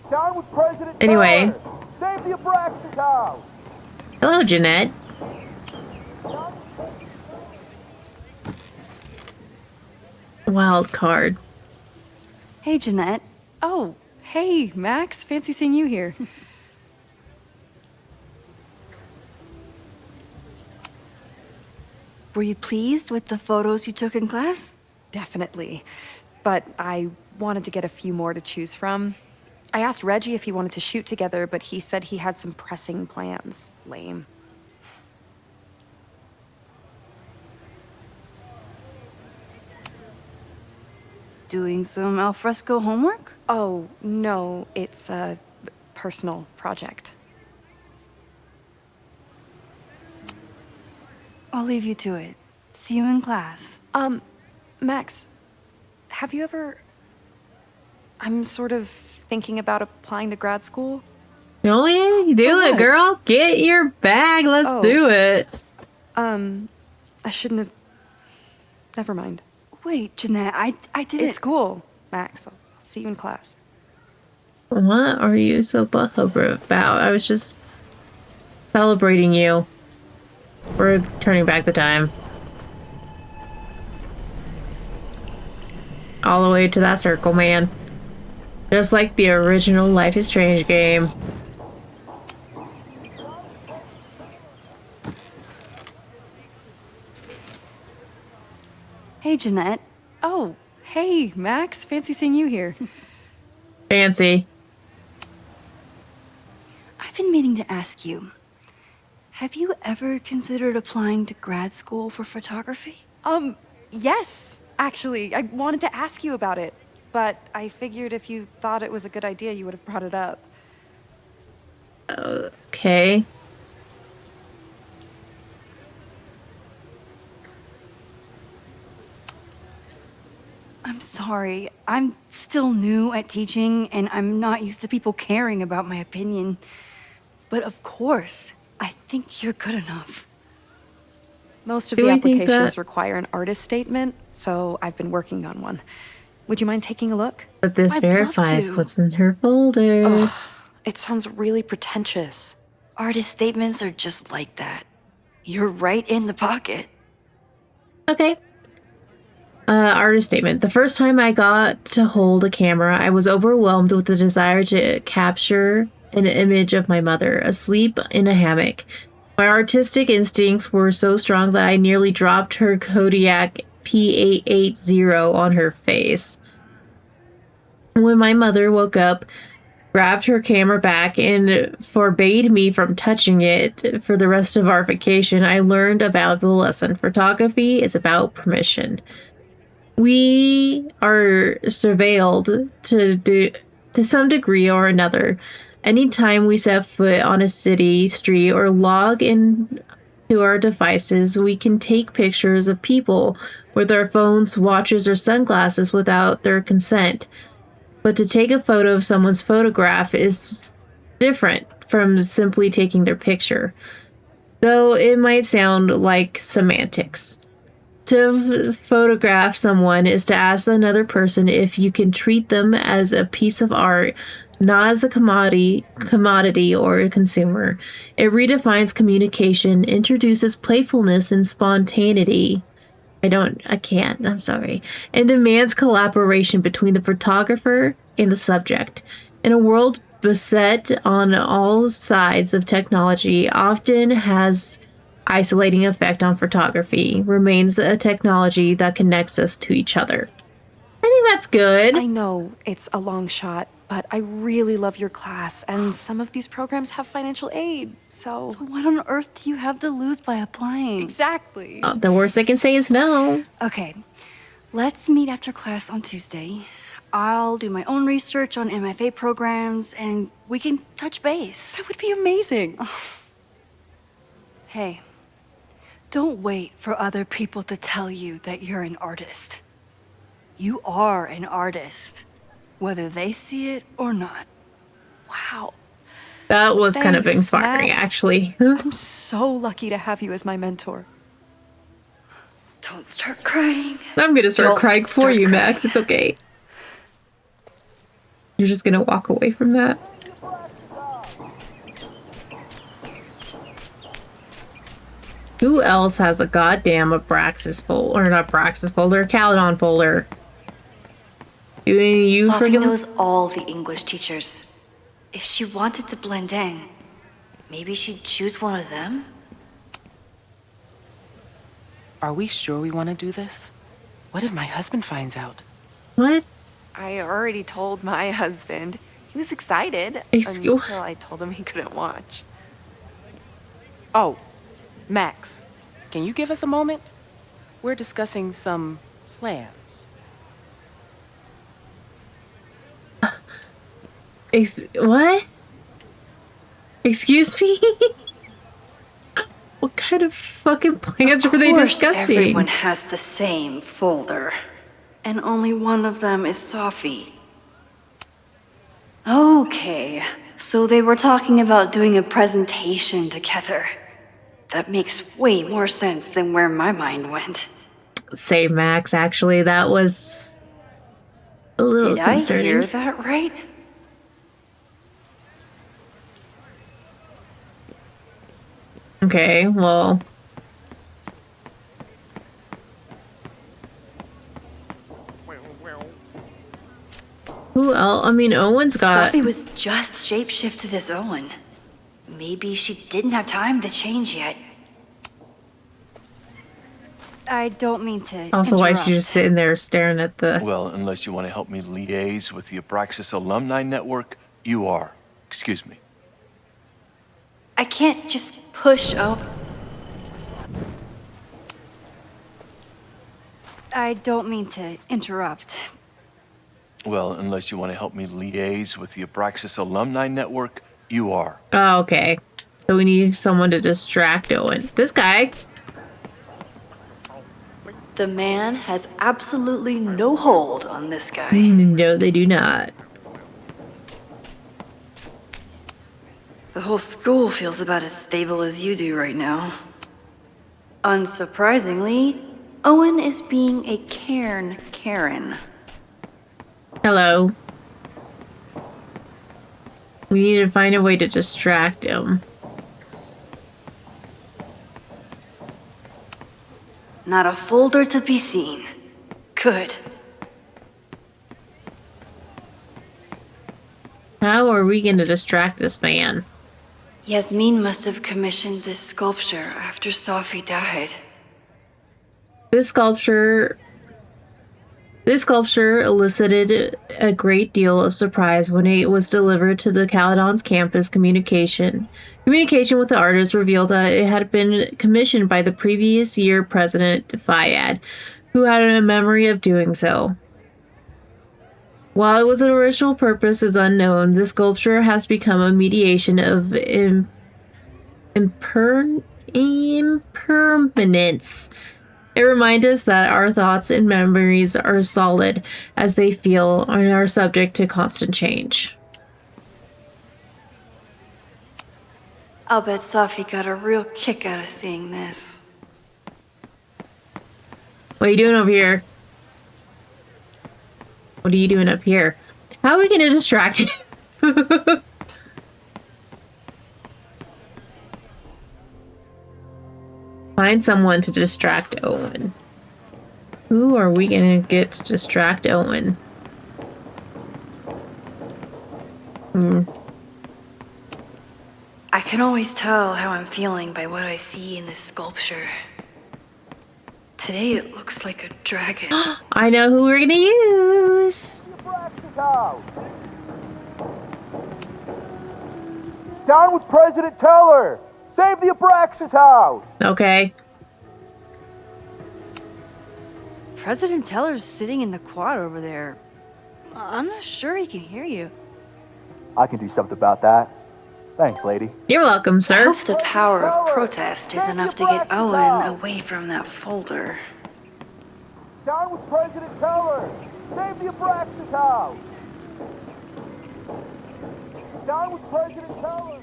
Speaker 9: Down with President
Speaker 1: Anyway.
Speaker 9: Teller! Save the Abraxas house!
Speaker 1: Hello, Jeanette. Wild card.
Speaker 5: Hey, Jeanette.
Speaker 10: Oh, hey, Max. Fancy seeing you here.
Speaker 5: Were you pleased with the photos you took in class?
Speaker 10: Definitely. But I wanted to get a few more to choose from. I asked Reggie if he wanted to shoot together, but he said he had some pressing plans. Lame.
Speaker 5: Doing some alfresco homework?
Speaker 10: Oh, no, it's a personal project.
Speaker 5: I'll leave you to it. See you in class.
Speaker 10: Max, have you ever... I'm sort of thinking about applying to grad school.
Speaker 1: Oh yeah, you do
Speaker 10: For
Speaker 1: it,
Speaker 10: what?
Speaker 1: girl. Get your bag. Let's
Speaker 10: Oh.
Speaker 1: do it.
Speaker 10: I shouldn't have... Never mind.
Speaker 5: Wait, Jeanette, I didn't...
Speaker 10: It's cool, Max. I'll see you in class.
Speaker 1: What are you so butthurt about? I was just celebrating you. We're turning back the time. All the way to that circle, man. Just like the original Life is Strange game.
Speaker 5: Hey, Jeanette.
Speaker 10: Oh, hey, Max. Fancy seeing you here.
Speaker 1: Fancy.
Speaker 5: I've been meaning to ask you. Have you ever considered applying to grad school for photography?
Speaker 10: Yes. Actually, I wanted to ask you about it, but I figured if you thought it was a good idea, you would have brought it up.
Speaker 1: Okay.
Speaker 5: I'm sorry. I'm still new at teaching, and I'm not used to people caring about my opinion. But of course, I think you're good enough.
Speaker 10: Most of
Speaker 1: Do
Speaker 10: the
Speaker 1: we think
Speaker 10: applications
Speaker 1: that-
Speaker 10: require an artist statement, so I've been working on one. Would you mind taking a look?
Speaker 1: But this
Speaker 5: I'd love
Speaker 1: verifies
Speaker 5: to.
Speaker 1: what's in her folder.
Speaker 10: Ugh, it sounds really pretentious.
Speaker 5: Artist statements are just like that. You're right in the pocket.
Speaker 1: Okay. Artist statement. The first time I got to hold a camera, I was overwhelmed with the desire to capture an image of my mother asleep in a hammock. My artistic instincts were so strong that I nearly dropped her Kodiak P880 on her face. When my mother woke up, grabbed her camera back, and forbade me from touching it for the rest of our vacation, I learned a valuable lesson. Photography is about permission. We are surveilled to some degree or another. Anytime we set foot on a city street or log in to our devices, we can take pictures of people with our phones, watches, or sunglasses without their consent. But to take a photo of someone's photograph is different from simply taking their picture, though it might sound like semantics. To photograph someone is to ask another person if you can treat them as a piece of art, not as a commodity or a consumer. It redefines communication, introduces playfulness and spontaneity. I'm sorry. And demands collaboration between the photographer and the subject. In a world beset on all sides of technology, often has isolating effect on photography, remains a technology that connects us to each other. I think that's good.
Speaker 10: I know it's a long shot, but I really love your class, and some of these programs have financial aid, so...
Speaker 5: So what on earth do you have to lose by applying?
Speaker 10: Exactly.
Speaker 1: The worst they can say is no.
Speaker 5: Okay, let's meet after class on Tuesday. I'll do my own research on MFA programs, and we can touch base.
Speaker 10: That would be amazing.
Speaker 5: Hey, don't wait for other people to tell you that you're an artist. You are an artist, whether they see it or not.
Speaker 10: Wow.
Speaker 1: That was kind of
Speaker 10: Thanks,
Speaker 1: inspiring,
Speaker 10: Max.
Speaker 1: actually.
Speaker 10: I'm so lucky to have you as my mentor.
Speaker 3: Don't start crying.
Speaker 1: I'm gonna start
Speaker 3: Don't
Speaker 1: crying for
Speaker 3: start
Speaker 1: you,
Speaker 3: crying.
Speaker 1: Max. It's okay. You're just gonna walk away from that. Who else has a goddamn Abraxas folder? Or not Abraxas folder, Caledon folder. Do any of you
Speaker 3: Safi
Speaker 1: freaking...
Speaker 3: knows all the English teachers. If she wanted to blend in, maybe she'd choose one of them?
Speaker 7: Are we sure we want to do this? What if my husband finds out?
Speaker 1: What?
Speaker 11: I already told my husband. He was excited
Speaker 1: Excuse-
Speaker 11: until I told him he couldn't watch. Oh, Max, can you give us a moment? We're discussing some plans.
Speaker 1: What? Excuse me? What kind of fucking plans were they
Speaker 3: Of course,
Speaker 1: discussing?
Speaker 3: everyone has the same folder. And only one of them is Safi. Okay, so they were talking about doing a presentation together. That makes way more sense than where my mind went.
Speaker 1: Say, Max, actually, that was a little
Speaker 3: Did I
Speaker 1: concerning.
Speaker 3: hear that right?
Speaker 1: Okay, well... Who else? I mean, Owen's got...
Speaker 3: Safi was just shapeshifted as Owen. Maybe she didn't have time to change yet.
Speaker 5: I don't mean to
Speaker 1: Also, why is she
Speaker 5: interrupt.
Speaker 1: just sitting there staring at the...
Speaker 6: Well, unless you want to help me liaise with the Abraxas Alumni Network, you are. Excuse me.
Speaker 3: I can't just push
Speaker 5: I don't mean to interrupt.
Speaker 6: Well, unless you want to help me liaise with the Abraxas Alumni Network, you are.
Speaker 1: Oh, okay. So we need someone to distract Owen. This guy.
Speaker 3: The man has absolutely no hold on this guy.
Speaker 1: No, they do not.
Speaker 3: The whole school feels about as stable as you do right now. Unsurprisingly, Owen is being a cairn Karen.
Speaker 1: Hello. We need to find a way to distract him.
Speaker 3: Not a folder to be seen. Good.
Speaker 1: How are we going to distract this man?
Speaker 3: Yasmin must have commissioned this sculpture after Safi died.
Speaker 1: This sculpture elicited a great deal of surprise when it was delivered to the Caledon's campus. Communication with the artist revealed that it had been commissioned by the previous year president, Fayad, who had a memory of doing so. While its original purpose is unknown, the sculpture has become a mediation of impermanence. It reminds us that our thoughts and memories are solid as they feel and are subject to constant change.
Speaker 3: I'll bet Safi got a real kick out of seeing this.
Speaker 1: What are you doing over here? What are you doing up here? How are we going to distract you? Find someone to distract Owen. Who are we going to get to distract Owen?
Speaker 3: I can always tell how I'm feeling by what I see in this sculpture. Today it looks like a dragon.
Speaker 1: I know who we're going to use.
Speaker 9: Down with President Teller! Save the Abraxas house!
Speaker 1: Okay.
Speaker 5: President Teller's sitting in the quad over there. I'm not sure he can hear you.
Speaker 9: I can do something about that. Thanks, lady.
Speaker 1: You're welcome,
Speaker 3: I
Speaker 1: sir.
Speaker 3: hope the power of protest is enough to get Owen away from that folder.
Speaker 9: Down with President Teller! Save the Abraxas house! Down with President Teller!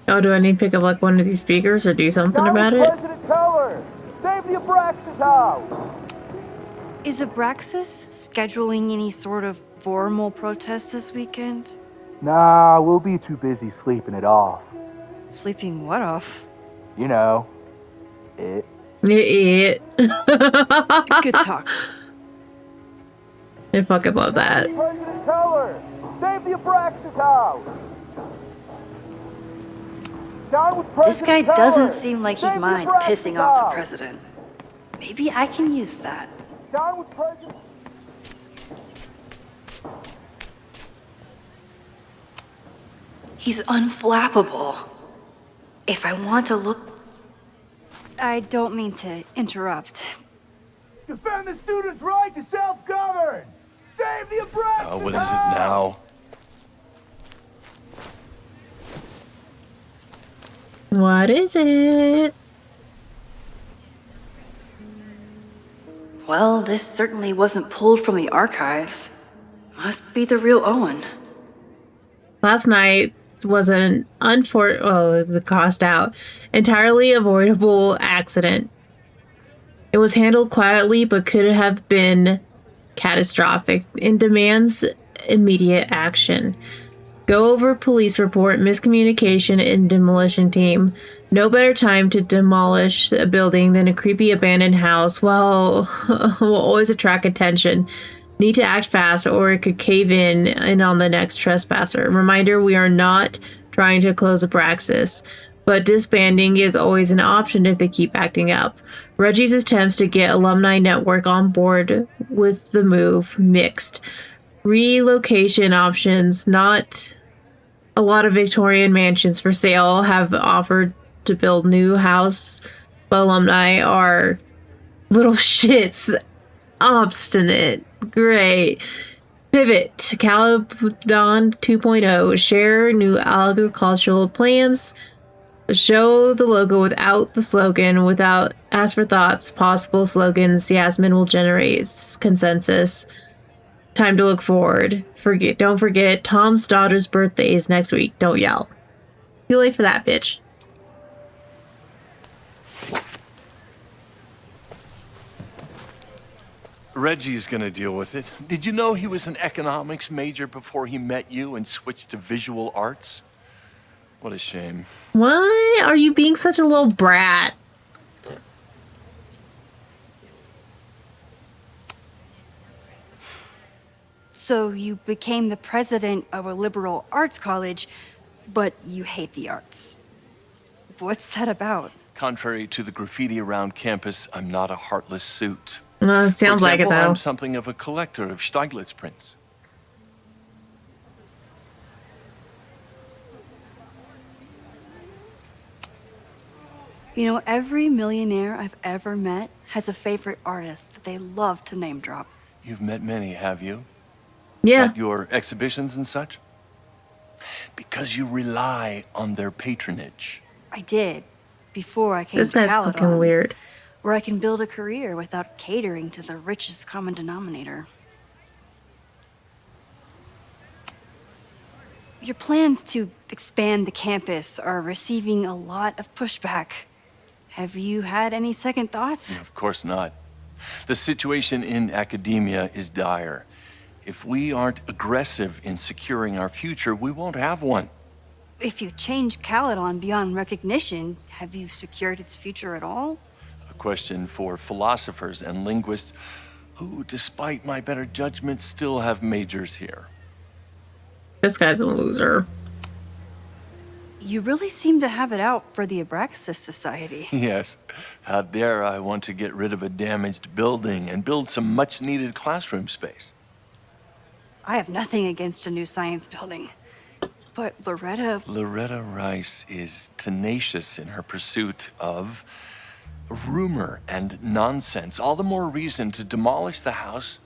Speaker 1: Oh, do I need to pick up like one of these speakers or do something about it?
Speaker 9: President Teller! Save the Abraxas house!
Speaker 5: Is Abraxas scheduling any sort of formal protest this weekend?
Speaker 9: Nah, we'll be too busy sleeping it off.
Speaker 5: Sleeping what off?
Speaker 9: You know, it.
Speaker 1: Good
Speaker 5: Good talk.
Speaker 1: I fucking love that.
Speaker 9: President Teller! Save the Abraxas house! Down with
Speaker 3: This guy
Speaker 9: President
Speaker 3: doesn't
Speaker 9: Teller!
Speaker 3: seem like
Speaker 9: Save
Speaker 3: he'd
Speaker 9: the
Speaker 3: mind
Speaker 9: Abraxas
Speaker 3: pissing off the
Speaker 9: house!
Speaker 3: president. Maybe I can use that.
Speaker 9: Down with President...
Speaker 3: He's unflappable. If I want to look...
Speaker 5: I don't mean to interrupt.
Speaker 9: Defend the students' right to self-govern! Save the Abraxas
Speaker 12: What is it now?
Speaker 1: What is it?
Speaker 3: Well, this certainly wasn't pulled from the archives. Must be the real Owen.
Speaker 1: Last night was an the cost out, entirely avoidable accident. It was handled quietly but could have been catastrophic and demands immediate action. Go over police report, miscommunication, and demolition team. No better time to demolish a building than a creepy abandoned house. Well, will always attract attention. Need to act fast or it could cave in on the next trespasser. Reminder, we are not trying to close Abraxas, but disbanding is always an option if they keep acting up. Reggie's attempts to get alumni network on board with the move, mixed. Relocation options, not a lot of Victorian mansions for sale have offered to build new house, but alumni are little shits. Obstinate. Great. Pivot. Caledon 2.0. Share new agricultural plans. Show the logo without the slogan, without ask for thoughts, possible slogans. Yasmin will generate consensus. Time to look forward. Don't forget, Tom's daughter's birthday is next week. Don't yell. Too late for that, bitch.
Speaker 12: Reggie's gonna deal with it. Did you know he was an economics major before he met you and switched to visual arts? What a shame.
Speaker 1: Why are you being such a little brat?
Speaker 3: So you became the president of a liberal arts college, but you hate the arts. What's that about?
Speaker 12: Contrary to the graffiti around campus, I'm not a heartless suit.
Speaker 1: Sounds like it, though.
Speaker 12: I'm something of a collector of Stieglitz prints.
Speaker 3: You know, every millionaire I've ever met has a favorite artist that they love to name drop.
Speaker 12: You've met many, have you?
Speaker 1: Yeah.
Speaker 12: At your exhibitions and such? Because you rely on their patronage.
Speaker 3: I did, before I came
Speaker 1: This
Speaker 3: to
Speaker 1: guy's
Speaker 3: Caledon,
Speaker 1: fucking weird.
Speaker 3: where I can build a career without catering to the richest common denominator. Your plans to expand the campus are receiving a lot of pushback. Have you had any second thoughts?
Speaker 12: Of course not. The situation in academia is dire. If we aren't aggressive in securing our future, we won't have one.
Speaker 3: If you change Caledon beyond recognition, have you secured its future at all?
Speaker 12: A question for philosophers and linguists who, despite my better judgment, still have majors here.
Speaker 1: This guy's a loser.
Speaker 3: You really seem to have it out for the Abraxas Society.
Speaker 12: Yes. How dare I want to get rid of a damaged building and build some much-needed classroom space.
Speaker 3: I have nothing against a new science building. But
Speaker 12: Loretta Rice is tenacious in her pursuit of rumor and nonsense. All the more reason to demolish the house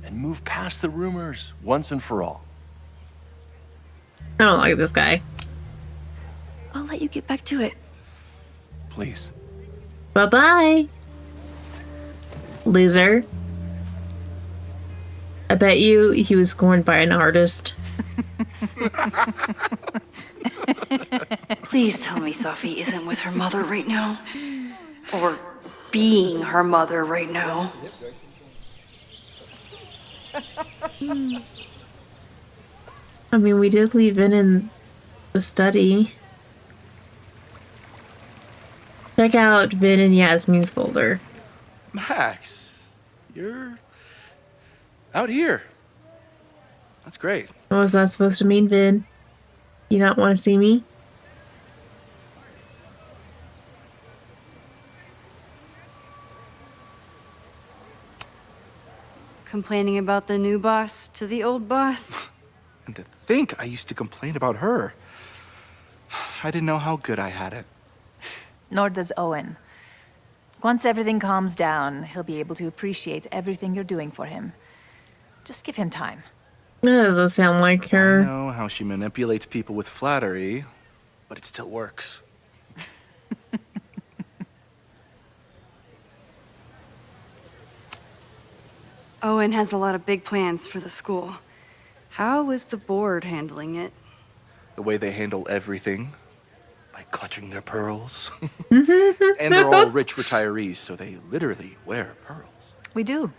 Speaker 12: and move past the rumors once and for all.
Speaker 1: I don't like this guy.
Speaker 3: I'll let you get back to it.
Speaker 12: Please.
Speaker 1: Bye-bye. Loser. I bet you he was scorned by an artist.
Speaker 3: Please tell me Safi isn't with her mother right now. Or being her mother right now.
Speaker 1: I mean, we did leave Vin in the study. Check out Vin and Yasmin's folder.
Speaker 4: Max, you're out here. That's great.
Speaker 1: What was that supposed to mean, Vin? You not want to see me?
Speaker 3: Complaining about the new boss to the old boss.
Speaker 4: And to think I used to complain about her. I didn't know how good I had it.
Speaker 13: Nor does Owen. Once everything calms down, he'll be able to appreciate everything you're doing for him. Just give him time.
Speaker 1: That doesn't sound like her.
Speaker 4: I know how she manipulates people with flattery, but it still works.
Speaker 3: Owen has a lot of big plans for the school. How is the board handling it?
Speaker 4: The way they handle everything. By clutching their pearls. And they're all rich retirees, so they literally wear pearls.
Speaker 13: We do.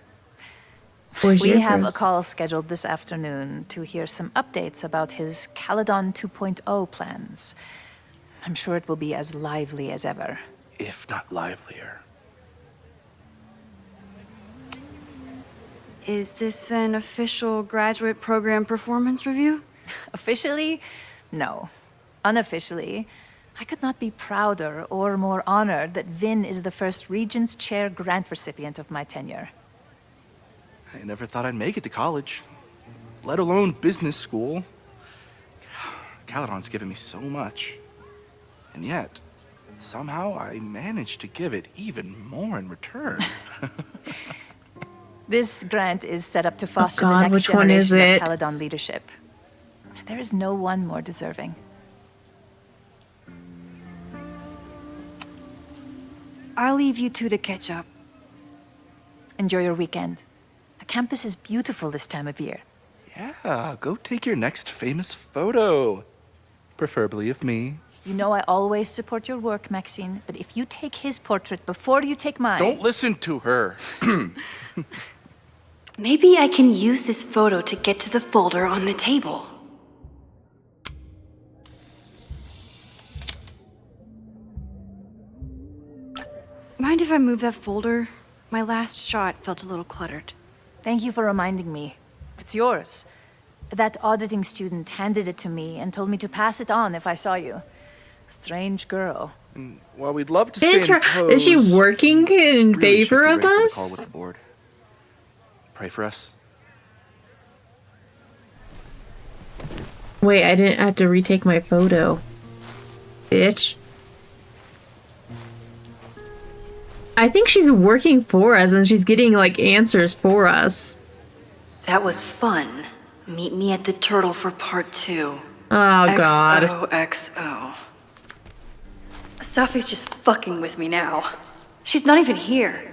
Speaker 1: Where's
Speaker 13: We
Speaker 1: your
Speaker 13: have a
Speaker 1: purse?
Speaker 13: call scheduled this afternoon to hear some updates about his Caledon 2.0 plans. I'm sure it will be as lively as ever.
Speaker 4: If not livelier.
Speaker 3: Is this an official graduate program performance review?
Speaker 13: Officially, no. Unofficially, I could not be prouder or more honored that Vin is the first Regents Chair grant recipient of my tenure.
Speaker 4: I never thought I'd make it to college, let alone business school. Caledon's given me so much. And yet, somehow I managed to give it even more in return.
Speaker 13: This grant is set up to foster
Speaker 1: God,
Speaker 13: the next
Speaker 1: which one is
Speaker 13: generation
Speaker 1: it?
Speaker 13: of Caledon leadership. There is no one more deserving.
Speaker 3: I'll leave you two to catch up.
Speaker 13: Enjoy your weekend. The campus is beautiful this time of year.
Speaker 4: Yeah, go take your next famous photo. Preferably of me.
Speaker 13: You know I always support your work, Maxine, but if you take his portrait before you take mine...
Speaker 4: Don't listen to her.
Speaker 3: Maybe I can use this photo to get to the folder on the table. Mind if I move that folder? My last shot felt a little cluttered.
Speaker 13: Thank you for reminding me. It's yours. That auditing student handed it to me and told me to pass it on if I saw you. Strange girl.
Speaker 4: Well, we'd love to stay in pose.
Speaker 1: Is she working in
Speaker 4: Really
Speaker 1: favor
Speaker 4: should
Speaker 1: of
Speaker 4: be ready for the
Speaker 1: us?
Speaker 4: call with the board. Pray for us.
Speaker 1: Wait, I didn't have to retake my photo. Bitch. I think she's working for us and she's getting like answers for us.
Speaker 3: That was fun. Meet me at the Turtle for part 2.
Speaker 1: Oh god.
Speaker 3: XOXO. Safi's just fucking with me now. She's not even here.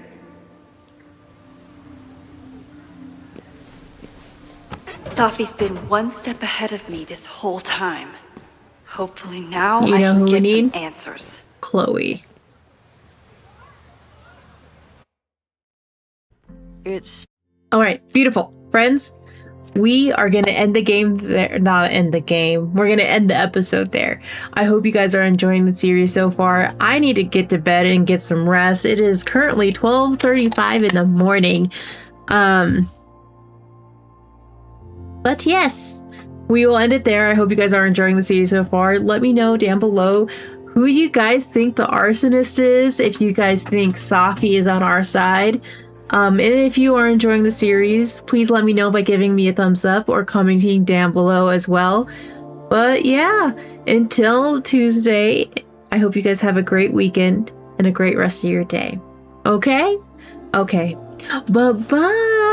Speaker 3: Safi's been one step ahead of me this whole time. Hopefully now I can get some answers.
Speaker 1: Chloe.
Speaker 13: It's...
Speaker 1: Alright, beautiful. Friends, we are going to end the game there. Not end the game. We're going to end the episode there. I hope you guys are enjoying the series so far. I need to get to bed and get some rest. It is currently 12:35 in the morning. But yes, we will end it there. I hope you guys are enjoying the series so far. Let me know down below who you guys think the arsonist is. If you guys think Safi is on our side. And if you are enjoying the series, please let me know by giving me a thumbs up or commenting down below as well. But yeah, until Tuesday, I hope you guys have a great weekend and a great rest of your day. Okay? Okay. Bye-bye.